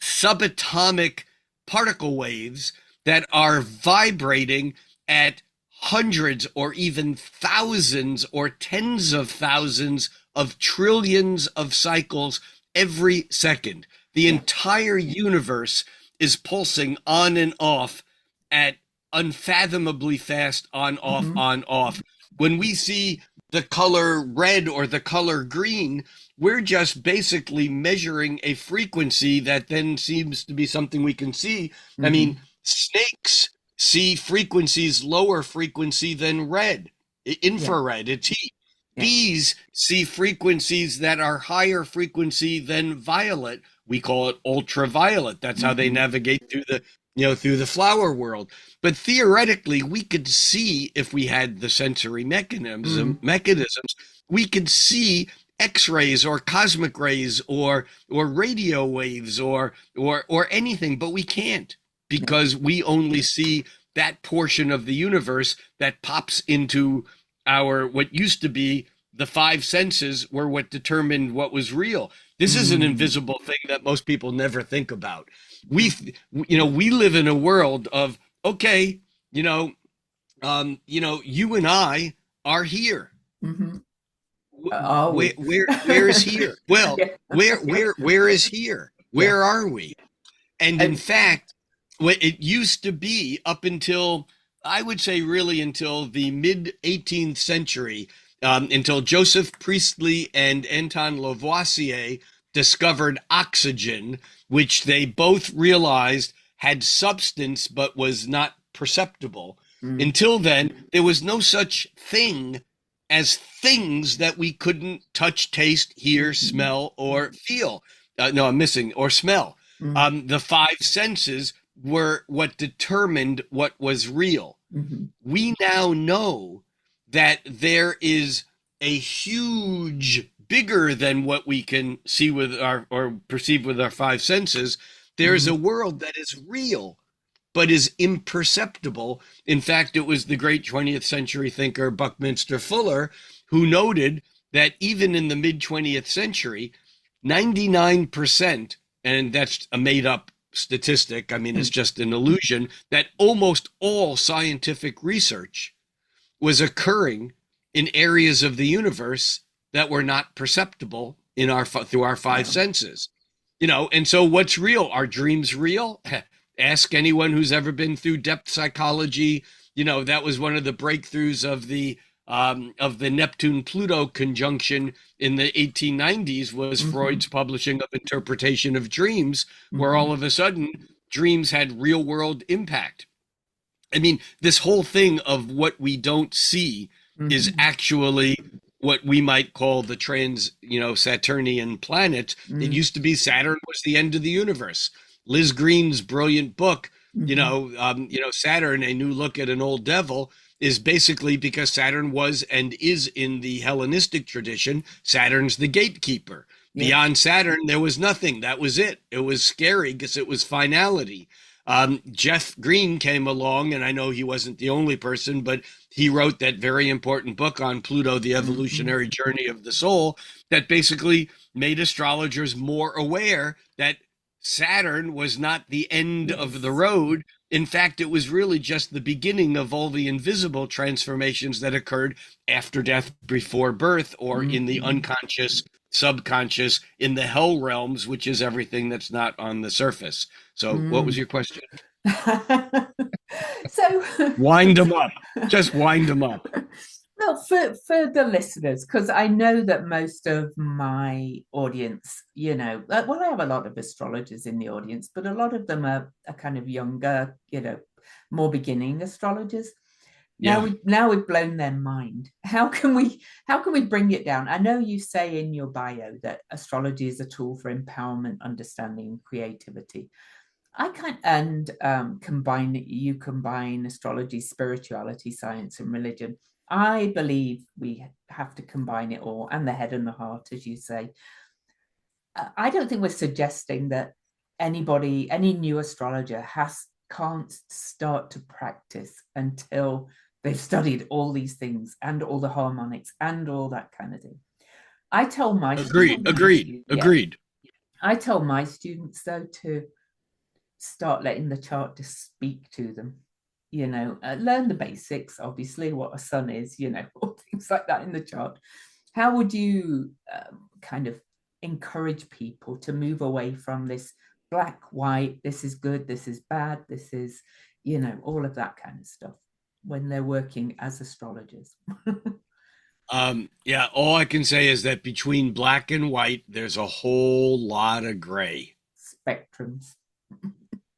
subatomic particle waves that are vibrating at hundreds or even thousands or tens of thousands of trillions of cycles every second. The entire universe is pulsing on and off at unfathomably fast on, off, on, off. When we see the color red or the color green, we're just basically measuring a frequency that then seems to be something we can see. I mean, snakes see frequencies lower frequency than red, infrared, it's heat. Bees see frequencies that are higher frequency than violet. We call it ultraviolet. That's how they navigate through the flower world. But theoretically, we could see, if we had the sensory mechanisms, we could see X-rays or cosmic rays or radio waves or anything, but we can't, because we only see that portion of the universe that pops into our, what used to be the five senses, were what determined what was real. This is an invisible thing that most people never think about. We live in a world of, okay, you and I are here. Where is here? Well, where is here? Where are we? And in fact, what it used to be up until, I would say really until the mid 18th century, until Joseph Priestley and Anton Lavoisier discovered oxygen, which they both realized had substance but was not perceptible. Until then, there was no such thing as things that we couldn't touch, taste, hear, smell, or feel. Or smell. The five senses were what determined what was real. We now know that there is a huge, bigger than what we can see with or perceive with our five senses. There's a world that is real, but is imperceptible. In fact, it was the great 20th century thinker Buckminster Fuller who noted that even in the mid 20th century, 99%, and that's a made up statistic, I mean, it's just an illusion, that almost all scientific research was occurring in areas of the universe that were not perceptible in through our five senses. And so what's real? Are dreams real? Ask anyone who's ever been through depth psychology. That was one of the breakthroughs of the Neptune-Pluto conjunction in the 1890s was Freud's publishing of Interpretation of Dreams, where all of a sudden dreams had real world impact. I mean, this whole thing of what we don't see is actually what we might call the Saturnian planets. It used to be Saturn was the end of the universe. Liz Green's brilliant book, Saturn, A New Look at an Old Devil, is basically because Saturn was and is in the Hellenistic tradition. Saturn's the gatekeeper. Beyond Saturn, there was nothing. That was it. It was scary because it was finality. Jeff Green came along, and I know he wasn't the only person, but he wrote that very important book on Pluto, The Evolutionary Journey of the Soul, that basically made astrologers more aware that Saturn was not the end of the road. In fact, it was really just the beginning of all the invisible transformations that occurred after death, before birth, or in the unconscious subconscious, in the hell realms, which is everything that's not on the surface. So, what was Mm. your question? So, Wind them up. Just wind them up. well, for the listeners, because I know that most of my audience, well, I have a lot of astrologers in the audience, but a lot of them are kind of younger, more beginning astrologers. Now Yeah. we've blown their mind. How can we bring it down? I know you say in your bio that astrology is a tool for empowerment, understanding, and creativity. I can't and combine astrology, spirituality, science, and religion. I believe we have to combine it all, and the head and the heart, as you say. I don't think we're suggesting that any new astrologer can't start to practice until they've studied all these things and all the harmonics and all that kind of thing. I tell my Agreed. Agreed. students, yeah, Agreed. I tell my students though to start letting the chart just speak to them. Learn the basics, obviously, what a sun is, all things like that in the chart. How would you kind of encourage people to move away from this black, white, this is good, this is bad, this is, all of that kind of stuff when they're working as astrologers? Yeah, all I can say is that between black and white, there's a whole lot of gray. Spectrums.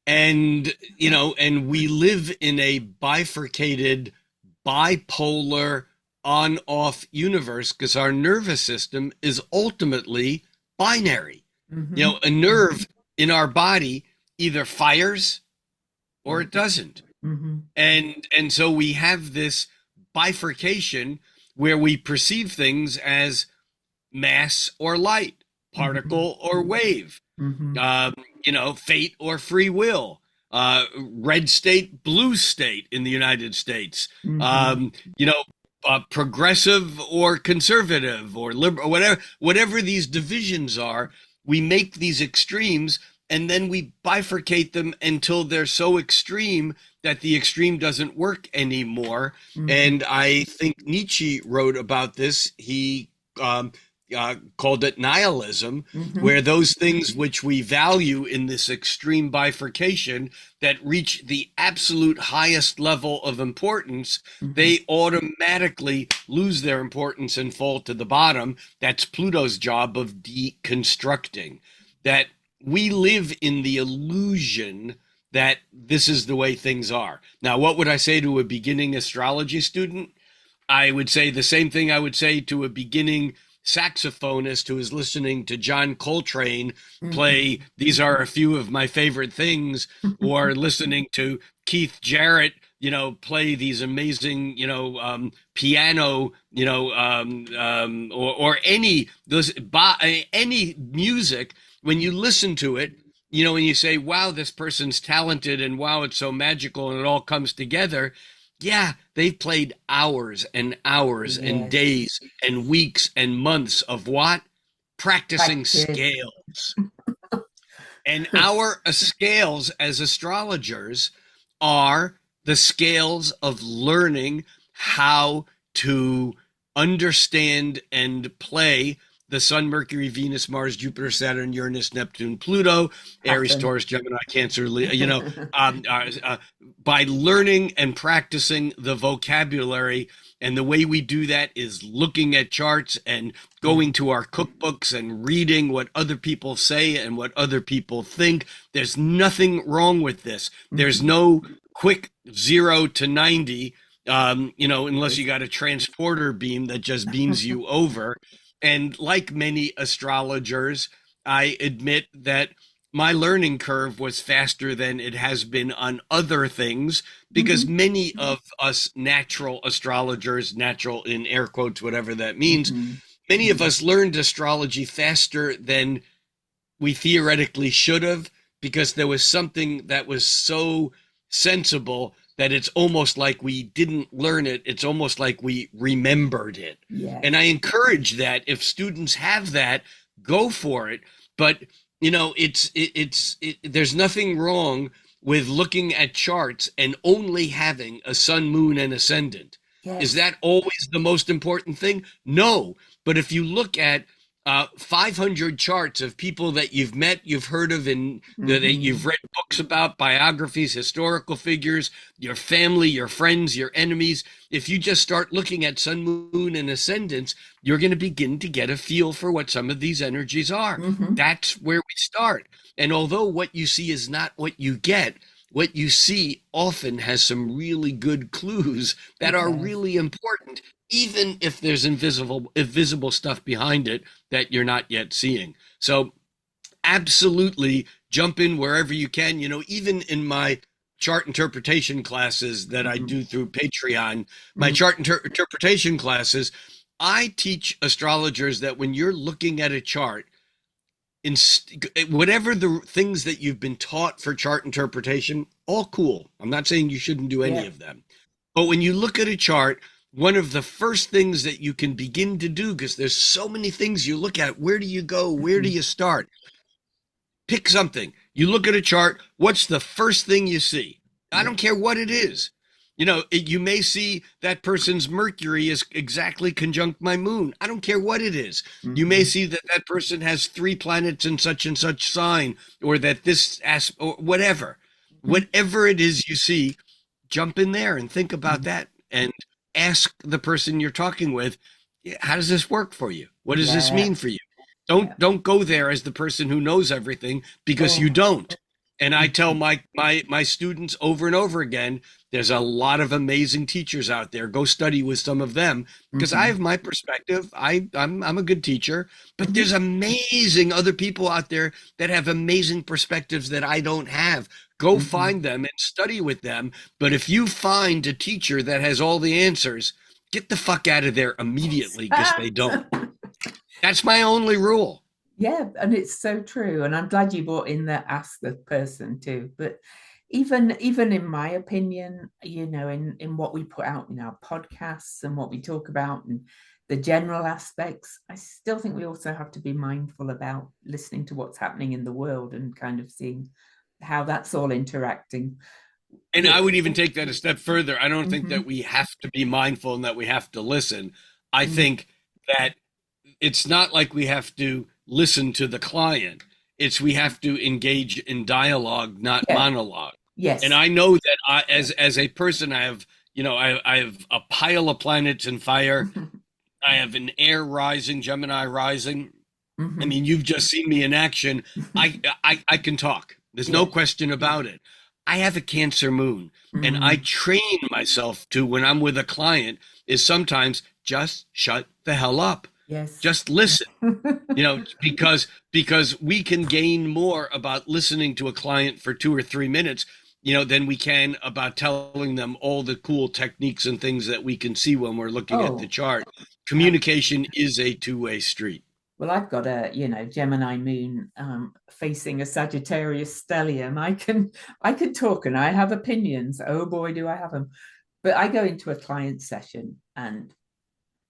And we live in a bifurcated, bipolar, on off universe because our nervous system is ultimately binary. Mm-hmm. A nerve in our body either fires or Or it doesn't. mm-hmm. And so we have this bifurcation where we perceive things as mass or light, Mm-hmm. particle or wave, Mm-hmm. fate or free will, red state, blue state in the United States, Mm-hmm. um, progressive or conservative or liberal, whatever these divisions are, we make these extremes and then we bifurcate them until they're so extreme that the extreme doesn't work anymore. Mm-hmm. And I think Nietzsche wrote about this. He called it nihilism, Mm-hmm. where those things which we value in this extreme bifurcation that reach the absolute highest level of importance, Mm-hmm. they automatically lose their importance and fall to the bottom. That's Pluto's job of deconstructing. That we live in the illusion that this is the way things are. Now, what would I say to a beginning astrology student? I would say the same thing I would say to a beginning saxophonist who is listening to John Coltrane play These Are a Few of My Favorite Things, or listening to Keith Jarrett, play these amazing, piano, or any music. When you listen to it, and you say, wow, this person's talented and wow, it's so magical and it all comes together. Yeah, they've played hours and hours and Yes. days and weeks and months of what? Practicing Practice. scales. And our scales as astrologers are the scales of learning how to understand and play the Sun, Mercury, Venus, Mars, Jupiter, Saturn, Uranus, Neptune, Pluto, Aries, Pattern. Taurus, Gemini, Cancer, by learning and practicing the vocabulary. And the way we do that is looking at charts and going to our cookbooks and reading what other people say and what other people think. There's nothing wrong with this. There's Mm-hmm. no quick 0 to 90, unless you got a transporter beam that just beams you over. And like many astrologers, I admit that my learning curve was faster than it has been on other things because Mm-hmm. many of us natural astrologers, natural in air quotes, whatever that means, Mm-hmm. many of us learned astrology faster than we theoretically should have because there was something that was so sensible that it's almost like we didn't learn it. It's almost like we remembered it. And I Yes. encourage that if students have that, go for it. But there's nothing wrong with looking at charts and only having a sun, moon, and ascendant. Is Yes. that always the most important thing? No. But if you look at 500 charts of people that you've met, you've heard of, and that you've Hmm. read books about, biographies, historical figures, your family, your friends, your enemies. If you just start looking at sun, moon, and ascendants, you're going to begin to get a feel for what some of these energies are. Hmm. That's where we start. And although what you see is not what you get, what you see often has some really good clues that It are does. really important, even if there's invisible stuff behind it that you're not yet seeing. So absolutely jump in wherever you can. Even in my chart interpretation classes that I Hmm. do through Patreon, my Hmm. chart interpretation classes, I teach astrologers that when you're looking at a chart, in whatever the things that you've been taught for chart interpretation, all cool. I'm not saying you shouldn't do any Yeah. of them. But when you look at a chart, one of the first things that you can begin to do, because there's so many things you look at, where do you go? Where do Hmm. you start? Pick something. You look at a chart, what's the first thing you see? I Yeah. don't care what it is. You may see that person's Mercury is exactly conjunct my moon. I don't care what it is. You may Hmm. see that that person has three planets in such and such sign, or that or whatever. Hmm. Whatever it is you see, jump in there and think about Hmm. that and ask the person you're talking with, how does this work for you? What does this Yeah. mean for you? Yeah. Don't go there as the person who knows everything, because you Oh. don't. And I tell Mhm. my students over and over again, there's a lot of amazing teachers out there. Go study with some of them, because I Mhm. have my perspective. I'm a good teacher, but there's Mhm. amazing other people out there that have amazing perspectives that I don't have. Go Mhm. find them and study with them. But if you find a teacher that has all the answers, get the fuck out of there immediately, because they don't. That's my only rule. Yeah, and it's so true. And I'm glad you brought in the ask the person too. But even in my opinion, in what we put out in our podcasts and what we talk about and the general aspects, I still think we also have to be mindful about listening to what's happening in the world and kind of seeing how that's all interacting And I with. would even take that a step further. I don't think that Mhm. we have to be mindful and that we have to listen. I Mm. think that it's not like we have to listen to the client. It's we have to engage in dialogue, not Yeah. monologue. And Yes. I know that Yeah. as a person, I have a pile of planets in fire. Mhm. I have an air rising, Gemini rising. I Mhm. mean, you've just seen me in action. I can talk. There's no Yeah. question about it. I have a Cancer moon, and I Mm. train myself to, when I'm with a client, is sometimes just shut the hell up. Yes. Just listen. Because we can gain more about listening to a client for 2 or 3 minutes, than we can about telling them all the cool techniques and things that we can see when we're looking at the Oh, chart. uh, Communication is a two-way street. well, I've got a, Gemini moon facing a Sagittarius stellium. I can talk and I have opinions. Oh boy, do I have them. But I go into a client session and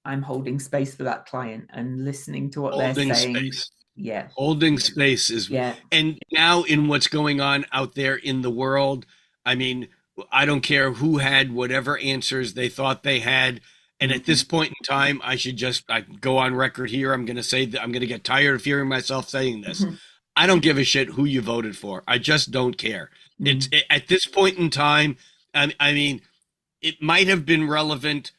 I'm holding space for that client and listening to what they're Holding saying. space. Yeah. Holding space is, Yeah. and now in what's going on out there in the world, I mean, I don't care who had whatever answers they thought they had. And at this Mhm. point in time, I go on record here. I'm going to say that I'm going to get tired of hearing myself saying this. Mhm. I don't give a shit who you voted for. I just don't care. Mm. At this point in time, I mean, it might have been relevant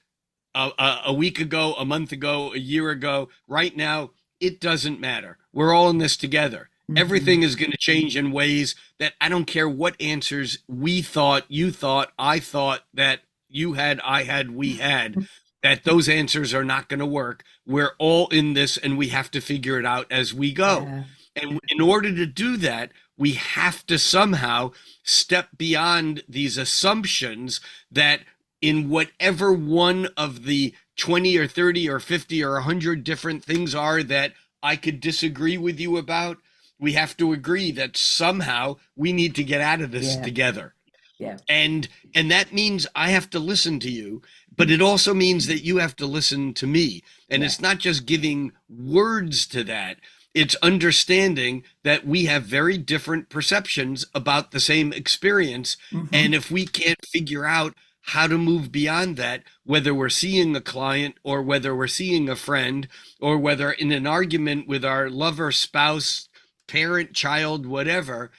a week ago, a month ago, a year ago. Right now, it doesn't matter. We're all in this together. Mhm. Everything is going to change in ways that I don't care what answers we thought, you thought, I thought that you had, I had, we had, that those answers are not going to work. We're all in this and we have to figure it out as we go. Yeah. And in order to do that, we have to somehow step beyond these assumptions that in whatever one of the 20 or 30 or 50 or 100 different things are that I could disagree with you about, we have to agree that somehow we need to get out of this Yeah. together. Yeah. And that means I have to listen to you, but it also means that you have to listen to me. And Yeah. it's not just giving words to that, it's understanding that we have very different perceptions about the same experience. And Mhm. if we can't figure out how to move beyond that, whether we're seeing a client or whether we're seeing a friend or whether in an argument with our lover, spouse, parent, child, whatever.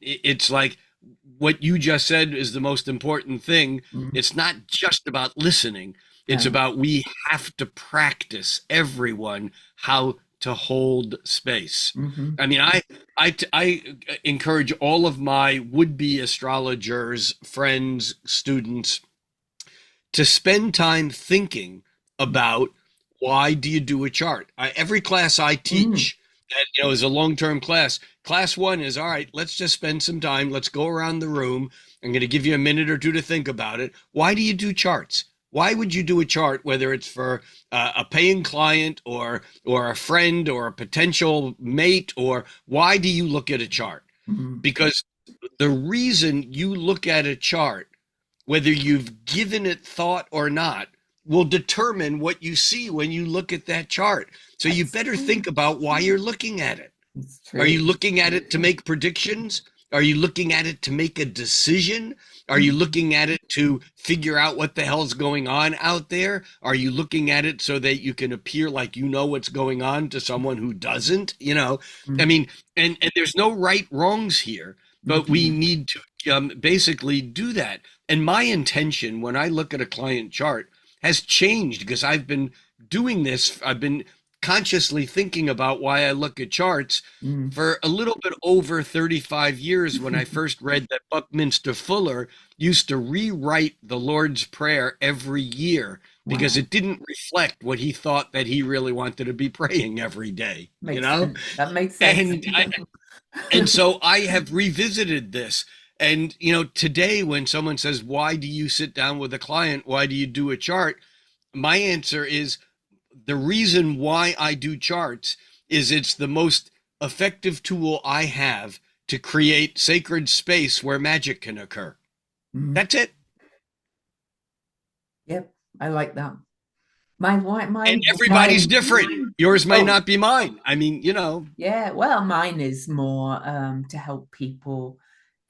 It's like what you just said is the most important thing. Mm. It's not just about listening. It's No. about we have to practice everyone how to hold space. Hmm. I mean, I encourage all of my would-be astrologers, friends, students to spend time thinking about why do you do a chart. Every class I Mm. teach, that is a long-term class. Class one is all right. Let's just spend some time. Let's go around the room. I'm going to give you a minute or two to think about it. Why do you do charts? Why would you do a chart, whether it's for a paying client or a friend or a potential mate, or why do you look at a chart? Mm. Because the reason you look at a chart, whether you've given it thought or not, will determine what you see when you look at that chart. So you That's better true. think about why you're looking at it. It's Are you true. looking at it to make predictions? Are you looking at it to make a decision? Are you Mm. looking at it to figure out what the hell's going on out there? Are you looking at it so that you can appear like you know what's going on to someone who doesn't? I Mm. mean, and there's no right wrongs here, but we Mhm. need to basically do that. And my intention when I look at a client chart has changed because I've been doing this. I've been consciously thinking about why I look at charts Mm. for a little bit over 35 years. When I first read that Buckminster Fuller used to rewrite the Lord's Prayer every year because Wow. it didn't reflect what he thought that he really wanted to be praying every day, Makes sense. That makes sense. And and so I have revisited this. And today when someone says, "Why do you sit down with a client? Why do you do a chart?" My answer is the reason why I do charts is it's the most effective tool I have to create sacred space where magic can occur. Mm. That's it. Yep, I like that. My white, And my. everybody's different. Yours may Oh, not be mine. I mean, yeah. Well, mine is more to help people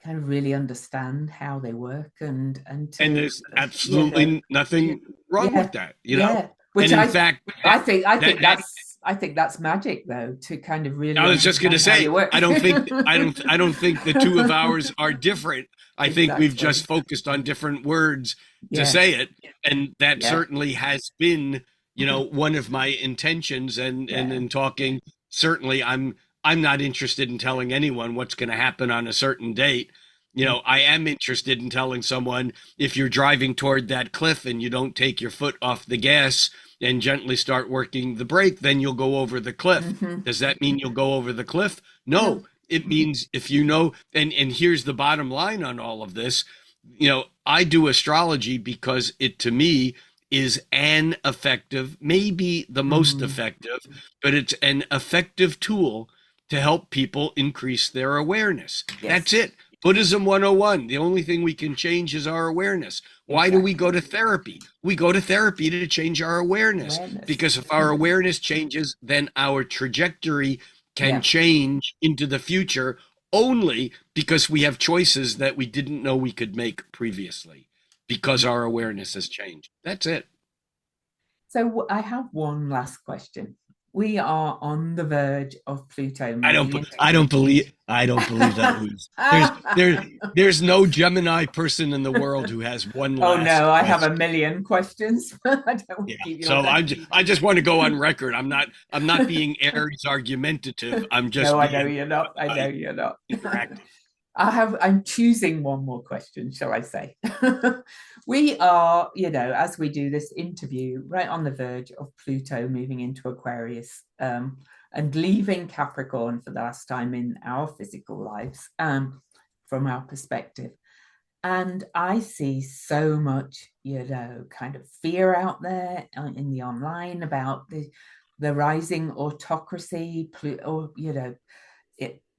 kind of really understand how they work and and to there's you know absolutely nothing wrong yeah, with that. yeah. Which And in fact, I that, think that that's magic though, to kind of really I was just going to understand how say, you work. I don't think the two of ours are different. I think we've Exactly. just focused on different words to Yeah, say it, and that yeah, certainly has been, one of my intentions. And yeah. in talking, certainly, I'm not interested in telling anyone what's going to happen on a certain date. I am interested in telling someone if you're driving toward that cliff and you don't take your foot off the gas and gently start working the brake, then you'll go over the cliff. Hmm. Does that mean you'll go over the cliff? No. No, it means if and here's the bottom line on all of this. I do astrology because it to me is an effective, maybe the most Mm. effective, but it's an effective tool to help people increase their awareness. That's Yes, it. Buddhism 101. The only thing we can change is our awareness. Why do we go exactly. to therapy? We go to therapy to change our awareness Awareness. because if our awareness changes, then our trajectory can Yeah. change into the future only because we have choices that we didn't know we could make previously because our awareness has changed. That's it. So I have one last question. We are on the verge of Pluto I don't moving into. I don't believe that, Luz. There's no Gemini person in the world who has one Oh last no, I have a question. million questions. I don't want Yeah. to keep you So all day. I just want to go on record. I'm not being Aries argumentative. I'm just No, I know being you're not. I uh, know you're not. interactive. I'm choosing one more question, shall I say? We are, as we do this interview, right on the verge of Pluto moving into Aquarius, and leaving Capricorn for the last time in our physical lives, from our perspective. And I see so much, kind of fear out there in the online about the rising autocracy, or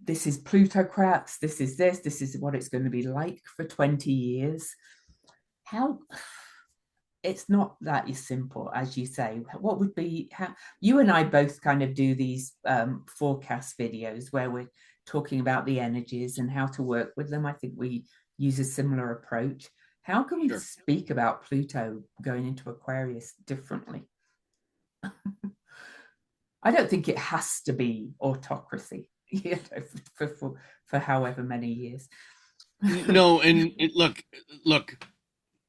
this is plutocrats, this is what it's going to be like for 20 years. How It's not that simple as you say. What would be how you and I both kind of do these forecast videos where we're talking about the energies and how to work with them. I think we use a similar approach. How can we Sure. speak about Pluto going into Aquarius differently? I don't think it has to be autocracy, for however many years. No, and look,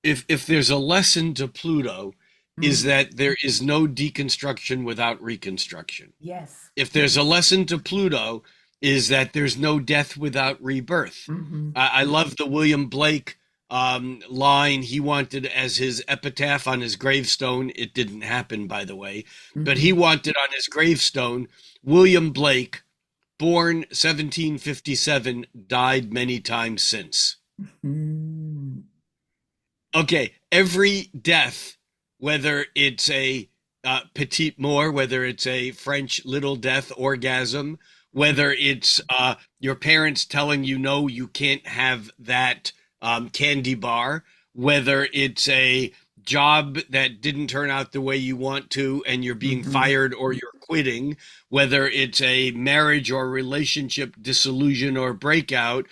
if there's a lesson to Pluto, is Mm, that there is no deconstruction without reconstruction. yes. If there's a lesson to Pluto, is that there's no death without rebirth. Hmm. I love the William Blake line he wanted as his epitaph on his gravestone. It didn't happen, by the way, but he Hmm. wanted on his gravestone, William Blake, born 1757, died many times since. Mm. Okay, every death, whether it's a petite mort, whether it's a French little death orgasm, whether it's your parents telling you no, you can't have that candy bar, whether it's a job that didn't turn out the way you want to and you're being Hmm. fired or you're quitting, whether it's a marriage or relationship dissolution or breakout,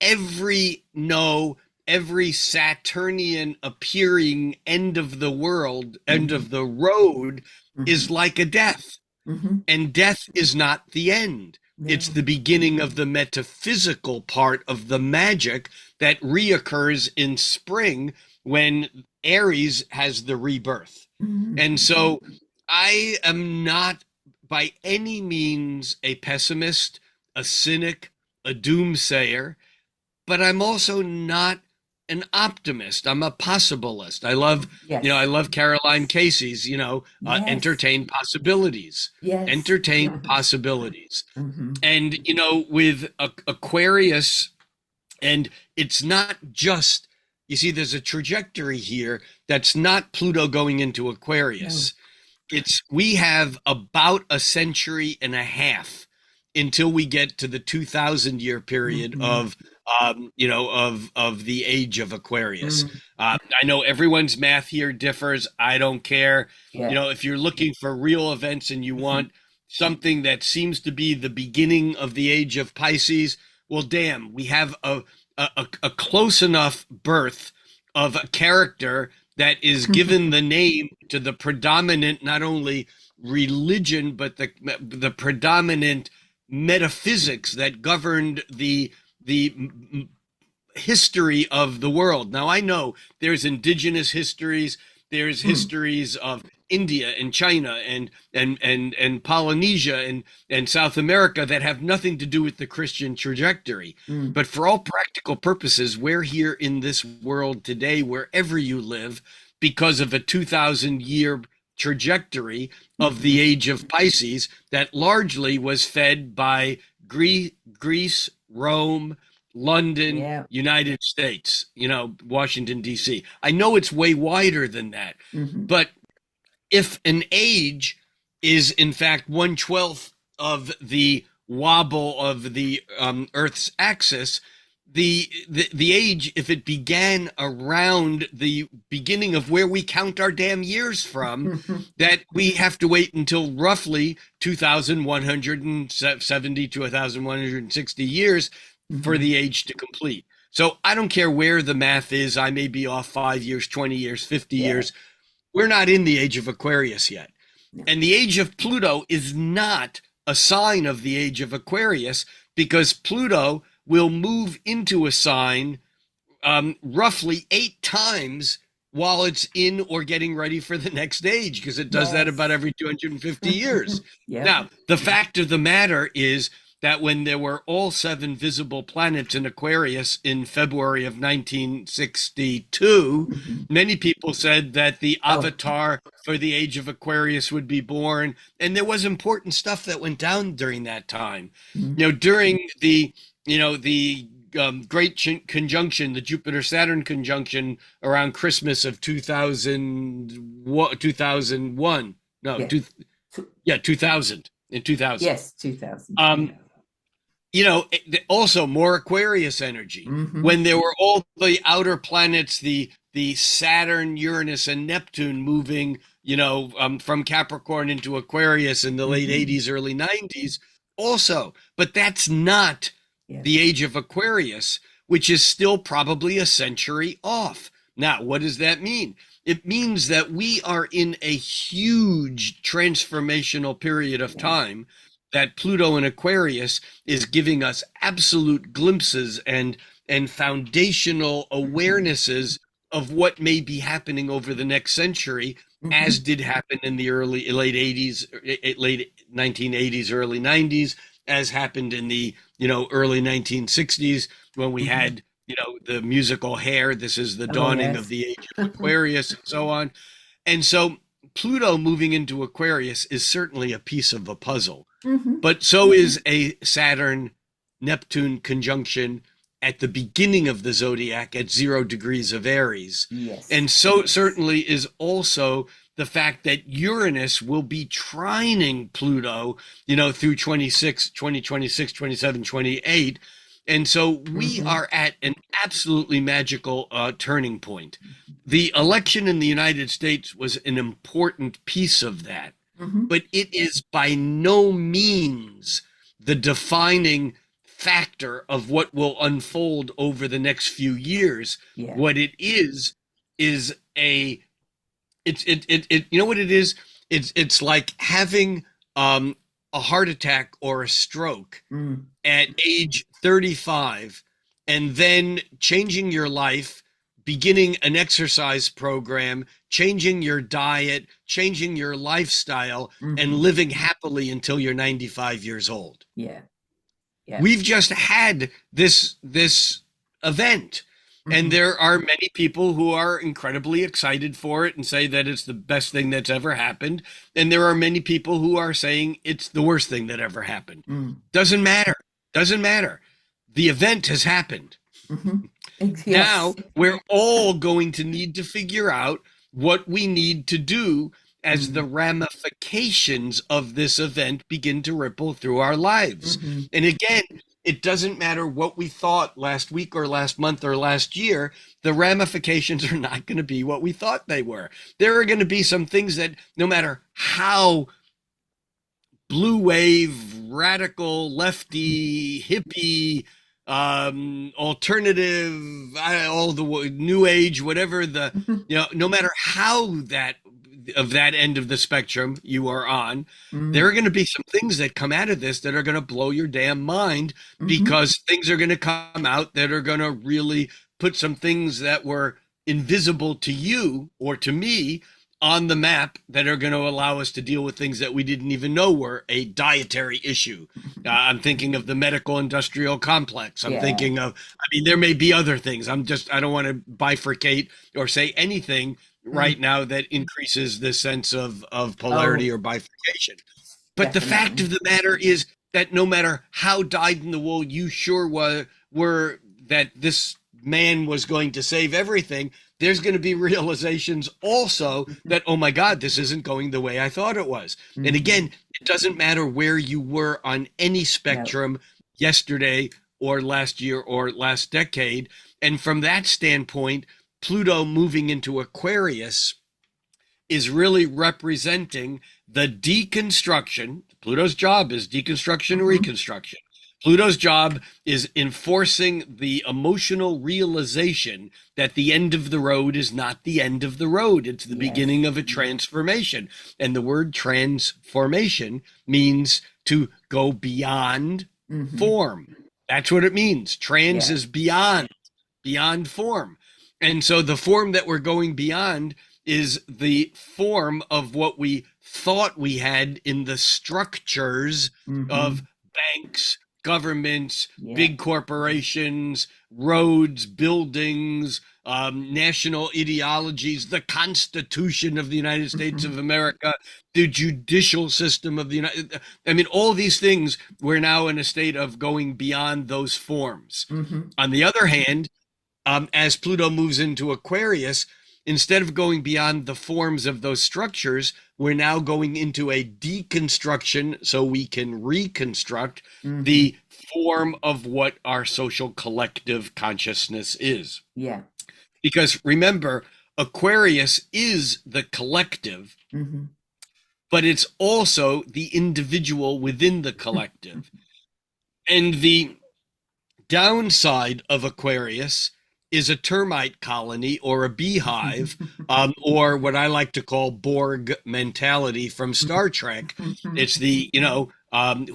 every no, every Saturnian appearing end of the world, end Hmm. of the road Hmm. is like a death. Hmm. And death is not the end. It's Yeah. the beginning of the metaphysical part of the magic that reoccurs in spring when Aries has the rebirth. Hmm. And so I am not by any means a pessimist, a cynic, a doomsayer, but I'm also not an optimist. I'm a possibilist. I Yes. love Caroline Casey's, Yes. entertain possibilities, Yes. entertain possibilities. Hmm. And, with Aquarius, and it's not just, you see, there's a trajectory here that's not Pluto going into No. Aquarius. We have about a century and a half until we get to the 2000-year period Hmm. of the age of Aquarius. Mm. I know everyone's math here differs. I don't care. Yeah. If you're looking for real events and you Hmm. want something that seems to be the beginning of the age of Pisces, well, damn, we have a close enough birth of a character that is given the name to the predominant, not only religion, but the predominant metaphysics that governed the history of the world. Now, I know there's indigenous histories, there's Mm. histories of India and China and Polynesia and South America that have nothing to do with the Christian trajectory. Mm. But for all practical purposes, we're here in this world today, wherever you live, because of a 2,000-year trajectory of the Mhm. age of Pisces that largely was fed by Greece, Rome, London, Yeah. United States, Washington, D.C. I know it's way wider than that, Hmm. but if an age is in fact 1/12 of the wobble of the Earth's axis, the age, if it began around the beginning of where we count our damn years from, that we have to wait until roughly 2,170 to 1,160 years for Hmm. the age to complete. So I don't care where the math is. I may be off 5 years, 20 years, 50 Yeah. years. We're not in the age of Aquarius yet. No. And the age of Pluto is not a sign of the age of Aquarius, because Pluto will move into a sign roughly 8 times while it's in or getting ready for the next age, because it does that about Yes. every 250 years. Yep. Now, the fact of the matter is that when there were all 7 visible planets in Aquarius in February of 1962, Hmm. many people said that the Oh. avatar for the age of Aquarius would be born. And there was important stuff that went down during that time. Mm. During the great conjunction, the Jupiter Saturn conjunction around Christmas of 2001. No, Yeah. Tw- yeah, 2000, in 2000. Yes. 2000. Um, Yeah. Also more Aquarius energy Hmm. when there were all the outer planets, the Saturn, Uranus, and Neptune moving, from Capricorn into Aquarius in the late Hmm. 80s, early 90s. Also, but that's not Yes. the age of Aquarius, which is still probably a century off. Now, what does that mean? It means that we are in a huge transformational period of Yeah. time, that Pluto in Aquarius is giving us absolute glimpses and foundational Hmm. awarenesses of what may be happening over the next century, as Hmm. did happen in the early late 80s, late 1980s, early 90s, as happened in the early 1960s, when we Hmm. had the musical Hair. This is the Oh, dawning of yes. the age of Aquarius, and so on. And so Pluto moving into Aquarius is certainly a piece of a puzzle, Hmm. but so is a Saturn Neptune conjunction at the beginning of the zodiac at 0 degrees of Aries. Yes. And so certainly is also the fact that Uranus will be trining Pluto, through 2026, 27, 28. And so we Hmm. are at an absolutely magical turning point. The election in the United States was an important piece of that, Hmm. but it is by no means the defining factor of what will unfold over the next few years. Yeah. What it is a it you know what it is? It's like having a heart attack or a stroke Mm. at age 35, and then changing your life, beginning an exercise program, changing your diet, changing your lifestyle, and Hmm. living happily until you're 95 years old. Yeah. Yeah. We've just had this event, and Hmm. there are many people who are incredibly excited for it and say that it's the best thing that's ever happened, and there are many people who are saying it's the worst thing that ever happened. Mm. Doesn't matter. Doesn't matter. The event has happened. Hmm. Now Yes. we're all going to need to figure out what we need to do as the Mm. ramifications of this event begin to ripple through our lives. Hmm. And again, it doesn't matter what we thought last week or last month or last year, the ramifications are not going to be what we thought they were. There are going to be some things that, no matter how blue wave, radical, lefty, hippie, alternative, all the new age, whatever no matter how that of that end of the spectrum you are on, there are Mm. going to be some things that come out of this that are going to blow your damn mind, Hmm. because things are going to come out that are going to really put some things that were invisible to you or to me on the map, that are going to allow us to deal with things that we didn't even know were a dietary issue. I'm thinking of the medical industrial complex. I'm Yeah. thinking of, I mean, there may be other things. I don't want to bifurcate or say anything right Mm. now that increases the sense of polarity Oh, or bifurcation. But the fact definitely. of the matter is that no matter how dyed in the wool you sure were that this man was going to save everything, there's going to be realizations also that, oh my God, this isn't going the way I thought it was. And Hmm. again, it doesn't matter where you were on any No. spectrum yesterday or last year or last decade. And from that standpoint, Pluto moving into Aquarius is really representing the deconstruction. Pluto's job is deconstruction and Hmm. reconstruction. Pluto's job is enforcing the emotional realization that the end of the road is not the end of the road. It's the Yes. beginning of a transformation. And the word transformation means to go beyond Hmm. form. That's what it means. Trans Yeah. is beyond form. And so the form that we're going beyond is the form of what we thought we had in the structures of Hmm. banks, governments, Yeah. big corporations, roads, buildings, national ideologies, the Constitution of the United States Hmm. of America, the judicial system of the United. I mean, all these things, we're now in a state of going beyond those forms. Hmm. On the other hand, as Pluto moves into Aquarius, instead of going beyond the forms of those structures, we're now going into a deconstruction so we can reconstruct Hmm. the form of what our social collective consciousness is. Yeah. Because remember, Aquarius is the collective, Hmm. but it's also the individual within the collective. And the downside of Aquarius is a termite colony or a beehive, or what I like to call Borg mentality from Star Trek. It's the,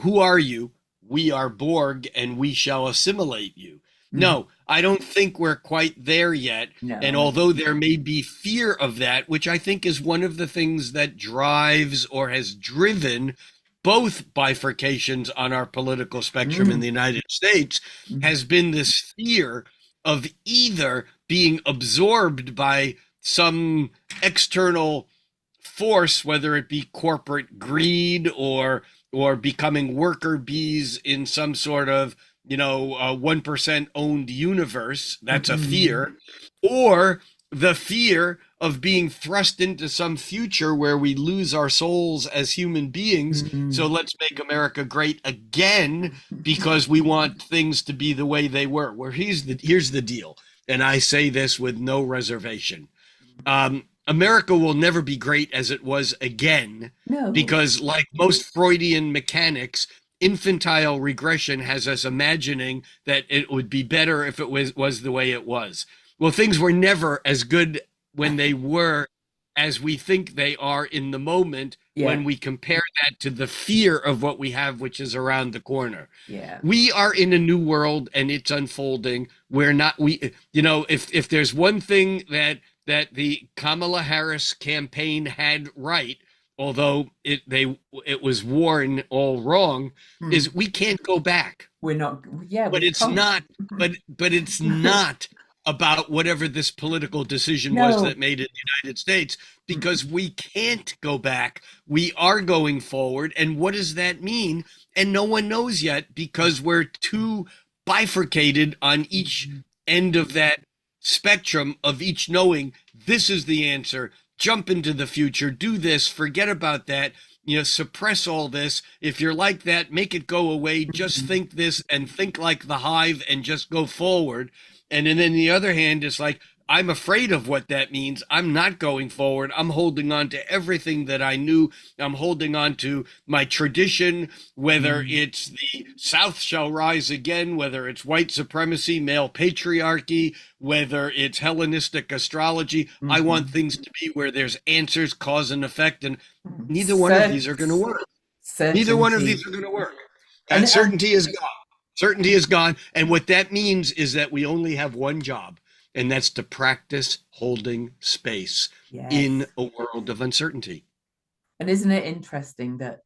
who are you? We are Borg and we shall assimilate you. No, I don't think we're quite there yet. And No, I although don't. there may be fear of that, which I think is one of the things that drives or has driven both bifurcations on our political spectrum in the Mm, United States, mm, has been this fear of either being absorbed by some external force, whether it be corporate greed or becoming worker bees in some sort of 1% owned universe. That's a mm, fear. Or the fear of being thrust into some future where we lose our souls as human beings. So mm. let's make America great again because we want things to be the way they were. Where here's the deal, and I say this with no reservation. America will never be great as it was again No. because, like most Freudian mechanics, infantile regression has us imagining that it would be better if it was the way it was. Well, things were never as good when they were as we think they are in the moment when Yeah, we compare that to the fear of what we have, which is around the corner. yeah. We are in a new world and it's unfolding. We're not we if there's one thing that the Kamala Harris campaign had right, although it was worn all wrong, Mm. is we can't go back. We're not, yeah, But we it's can't. not but it's not about whatever this political decision was that No. made it the United States, because Mm, we can't go back. We are going forward. And what does that mean? And no one knows yet because we're too bifurcated on each mm, end of that spectrum of each knowing this is the answer. Jump into the future, do this, forget about that, suppress all this. If you're like that, make it go away. Just mm. think this and think like the hive and just go forward. And then on the other hand, it's like, I'm afraid of what that means. I'm not going forward. I'm holding on to everything that I knew. I'm holding on to my tradition, whether Mm, it's the South shall rise again, whether it's white supremacy, male patriarchy, whether it's Hellenistic astrology. I want mhm, things to be where there's answers, cause and effect, and mm. neither one of these are going to work. Neither one of these Certainty. are going to work. And That certainty is gone. Certainty is gone. And what that means is that we only have one job, and that's to practice holding space in yes. a world of uncertainty. And isn't it interesting that,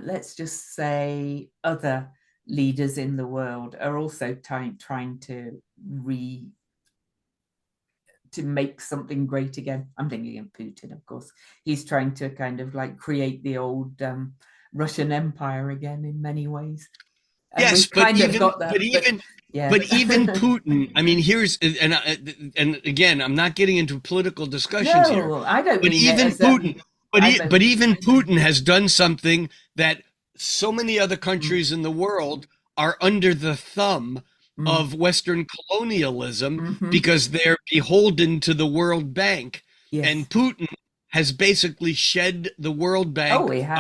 let's just say, other leaders in the world are also trying to re to make something great again. I'm thinking of Putin, of course. He's trying to kind of like create the old Russian Empire again in many ways, and Yes, we've but kind of even got but that. But even yeah, but even Putin. I mean, here's and again, I'm not getting into political discussions here, no, I don't but mean it even as a. Putin, I'm a. but even Putin has done something that so many other Mm, countries in the world are under the thumb mm, of Western colonialism mm-hmm. because they're beholden to the World Bank, Yes. and Putin has basically shed the World Oh, Bank. he has.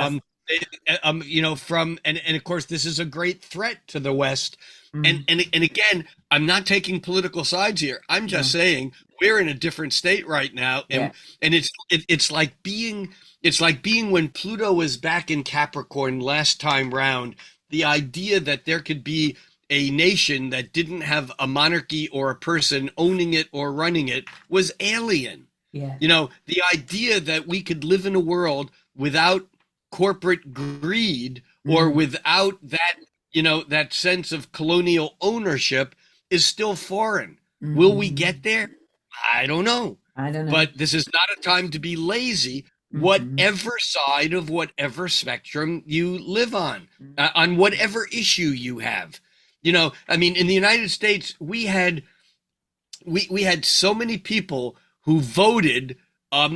From and of course this is a great threat to the West. And Mm, and again, I'm not taking political sides here. I'm just no. saying we're in a different state right now, Yeah. and it's like being when Pluto was back in Capricorn last time round. The idea that there could be a nation that didn't have a monarchy or a person owning it or running it was alien. Yeah. The idea that we could live in a world without corporate greed or Mm, without that sense of colonial ownership is still foreign. Will we mm-hmm. get there? I don't know. I don't know. But this is not a time to be lazy, Mm-hmm. whatever side of whatever spectrum you live Mm, on whatever issue you have. I mean, in the United States, we had so many people who voted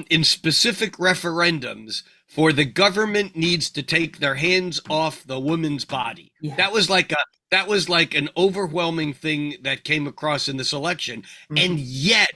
in specific referendums for the government needs to take their hands off the woman's body. yeah. That was like an overwhelming thing that came across in this election, and Mm-hmm. yet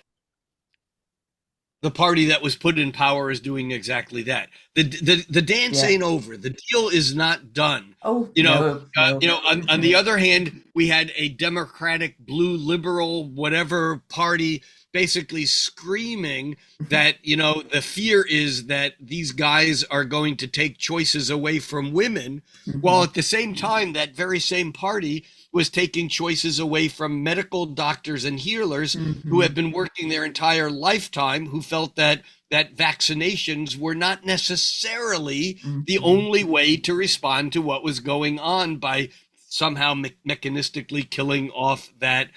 the party that was put in power is doing exactly that. The dance Yeah. ain't over. The deal is not done. Oh, You know, no, no. on the other hand, we had a Democratic, blue, liberal, whatever party basically screaming that, the fear is that these guys are going to take choices away from women, while Mhm. at the same time, that very same party was taking choices away from medical doctors and healers who have Mhm. been working their entire lifetime, who felt that vaccinations were not necessarily the Mhm. only way to respond to what was going on by somehow mechanistically killing off that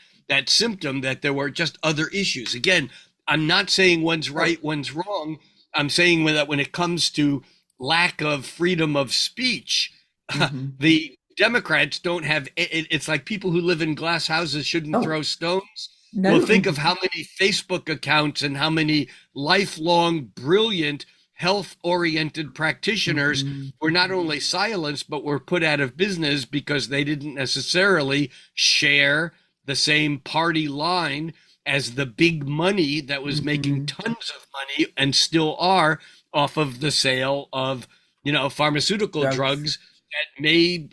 symptom, that there were just other issues. Again, I'm not saying one's Oh. right, one's wrong. I'm saying that when it comes to lack of freedom of speech, Mhm. the Democrats don't have it's like people who live in glass houses shouldn't Oh, throw stones. Well, no. think of how many Facebook accounts and how many lifelong, brilliant, health oriented practitioners Mhm. were not only silenced, but were put out of business because they didn't necessarily share the same party line as the big money that was making Mhm. tons of money and still are off of the sale of, pharmaceutical Drugs. drugs that may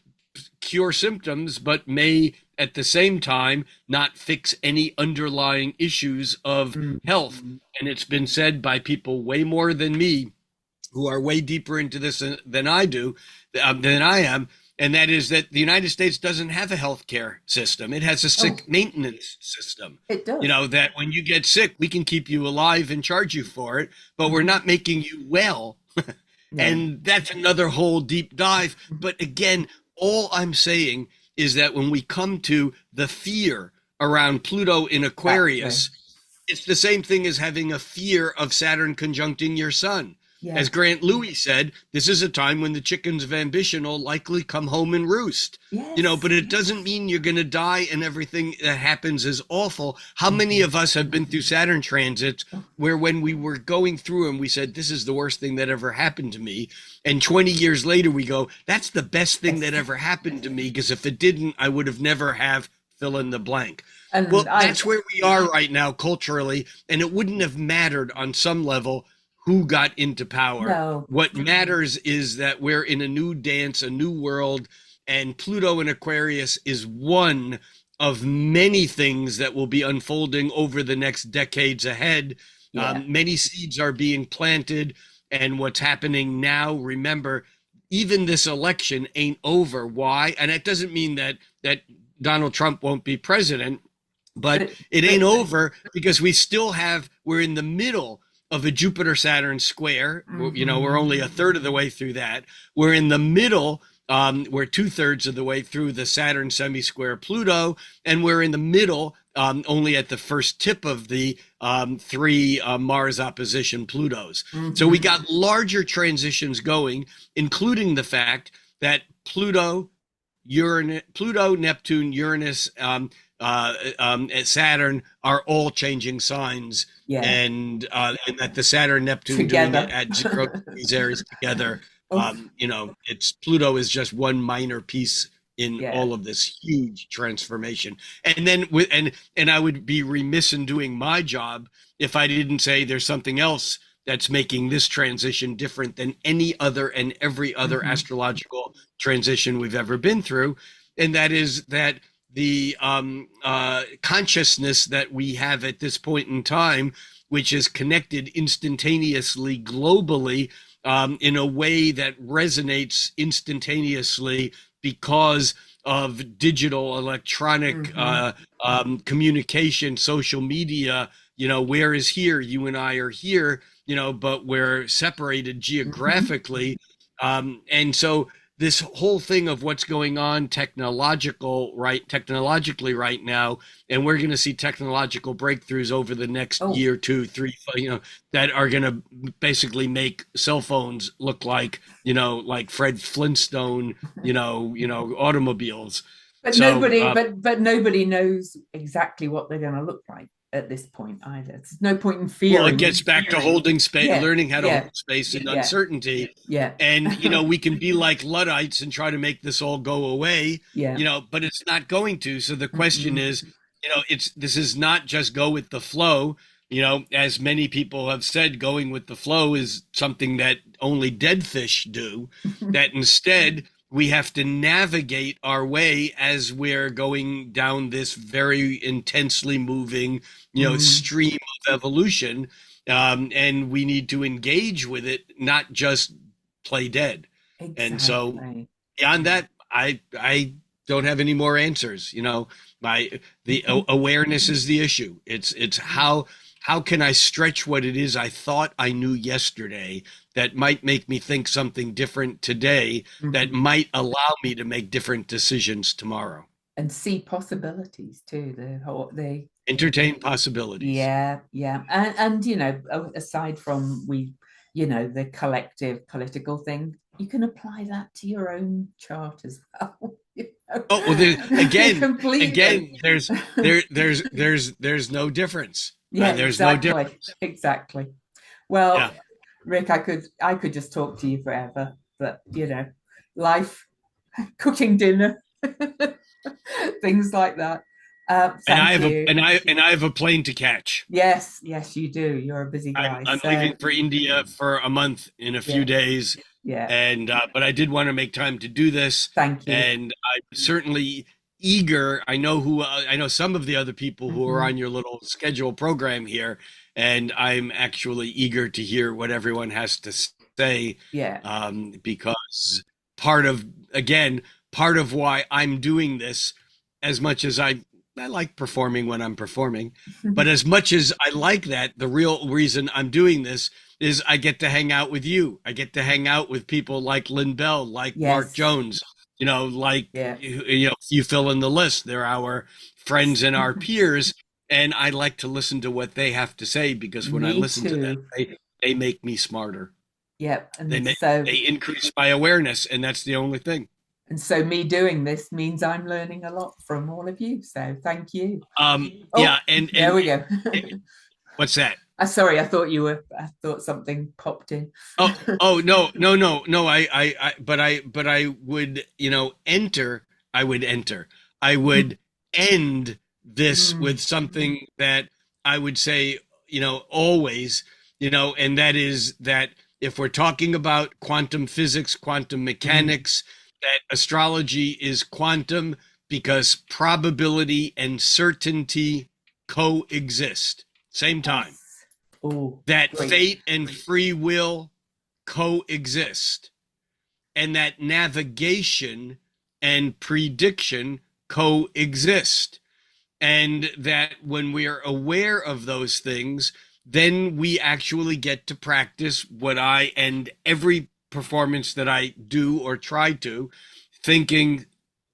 cure symptoms, but may at the same time not fix any underlying issues of health. Mhm. And it's been said by people way more than me, who are way deeper into this than I do, than I am, and that is that the United States doesn't have a healthcare system. It has a Oh, sick maintenance system. it does. That when you get sick, we can keep you alive and charge you for it, but we're Mhm. not making you well. No. And that's another whole deep dive. But again, all I'm saying is that when we come to the fear around Pluto in Exactly. Aquarius, it's the same thing as having a fear of Saturn conjuncting your sun. As Yeah. Grant Louis said, this is a time when the chickens of ambition will likely come home and roost. Yes. But it doesn't mean you're going to die and everything that happens is awful. How many Mhm. of us have been through Saturn transits Oh, where when we were going through them, we said, this is the worst thing that ever happened to me. And 20 years later, we go, that's the best thing yes. that ever happened to me, because if it didn't, I would have never have fill in the blank. And Well, I, that's where we are right now culturally, and it wouldn't have mattered on some level who got into power. no. What matters is that we're in a new dance, a new world, and Pluto in Aquarius is one of many things that will be unfolding over the next decades ahead. Yeah. Many seeds are being planted, and what's happening now, remember, even this election ain't over. Why? And that doesn't mean that Donald Trump won't be president, But but it, it ain't but over because we're in the middle of a Jupiter Saturn square. We're mhm. only a third of the way through that. We're in the middle. We're two-thirds of the way through the Saturn semi-square Pluto, and we're in the middle, only at the first tip of the three Mars opposition Plutos. So we Mhm. got larger transitions going, including the fact that Pluto, Neptune, Uranus, Saturn are all changing signs, Yeah. and that the Saturn Neptune doing it Together. at 0 degrees Aries together. Oh, It's Pluto is just one minor piece in yeah. all of this huge transformation. And then and I would be remiss in doing my job if I didn't say there's something else that's making this transition different than any other and every other Mhm. astrological transition we've ever been through. And that is that the consciousness that we have at this point in time, which is connected instantaneously globally, in a way that resonates instantaneously because of digital, electronic Mhm. communication, social media. Where is here? You and I are here, but we're separated Mhm. geographically. And so this whole thing of what's going on technologically right now, and we're going to see technological breakthroughs over the next Oh, year, 2, 3, that are going to basically make cell phones look like Fred Flintstone, automobiles. So, but nobody knows exactly what they're going to look like at this point either. There's no point in well, it fearing. gets back to holding space, Yeah. learning how to hold Yeah. space in Yeah. uncertainty. Yeah. And, we can be like Luddites and try to make this all go away, Yeah. but it's not going to. So the question Mm-mm. is, this is not just go with the flow. As many people have said, going with the flow is something that only dead fish do. That instead, we have to navigate our way as we're going down this very intensely moving, Mm, stream of evolution. And we need to engage with it, not just play dead. And so exactly. beyond that, I don't have any more answers. My the awareness is the issue. It's how can I stretch what it is I thought I knew yesterday that might make me think something different today, that Mhm. might allow me to make different decisions tomorrow. And see possibilities too. Entertain possibilities. Yeah, yeah, and aside from the collective political thing, you can apply that to your own chart as well. Oh, well, again, Completely. there's no difference. Yeah, There's no exactly, difference. exactly. Yeah. Well, Rick, I could just talk to you forever, but life, cooking dinner, things like that. And I Thank have a you. and I have a plane to catch. Yes, yes, you do. You're a busy guy. I'm So, leaving for India for a month in a few yeah, days, yeah. and but I did want to make time to do this, Thank you. and I'm certainly eager. I know some of the other people who are Hmm. on your little schedule program here, and I'm actually eager to hear what everyone has to say, Yeah. because part of again part of why I'm doing this, as much as I like performing when I'm performing. But as much as I like that, the real reason I'm doing this is I get to hang out with you. I get to hang out with people like Lynn Bell, like Mark Yes. Jones, like Yeah. you fill in the list. They're our friends and our peers, and I like to listen to what they have to say, because when I Me listen to them, too. they make me smarter. Yep. They And make so they increase my awareness, and that's the only thing. and so me doing this means I'm learning a lot from all of you. So thank you. Yeah, Oh, there we go. what's that? Sorry, I thought something popped in. Oh no, no, no, no. But I would, I would enter. I would end this Mm, with something that I would say, always, and that is that if we're talking about quantum physics, quantum mm, mechanics, that astrology is quantum, because probability and certainty coexist same time. yes. Oh, That great. fate and free will coexist, and that navigation and prediction coexist. And that when we are aware of those things, then we actually get to practice what I end every performance that I do or try to, thinking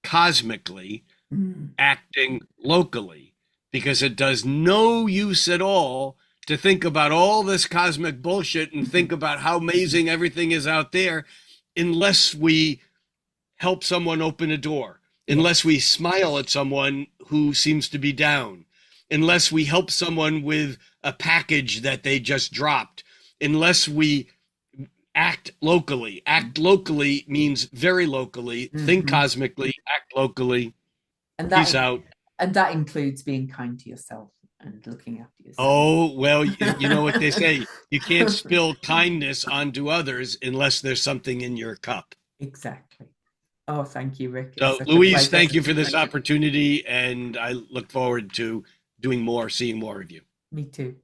cosmically, Mm, acting locally, because it does no use at all to think about all this cosmic bullshit and think about how amazing everything is out there, unless we help someone open a door, yeah. unless we smile at someone who seems to be down, unless we help someone with a package that they just dropped, unless we act locally. Act locally means very locally. Think Hmm. cosmically, act locally. And Peace out. that includes being kind to yourself and looking after yourself. Oh, well, you know what they say. You can't spill kindness onto others unless there's something in your cup. Exactly. Oh, thank you, Rick. It's So, such a Louise, pleasure. thank you for this opportunity, and I look forward to doing more, seeing more of you. Me too.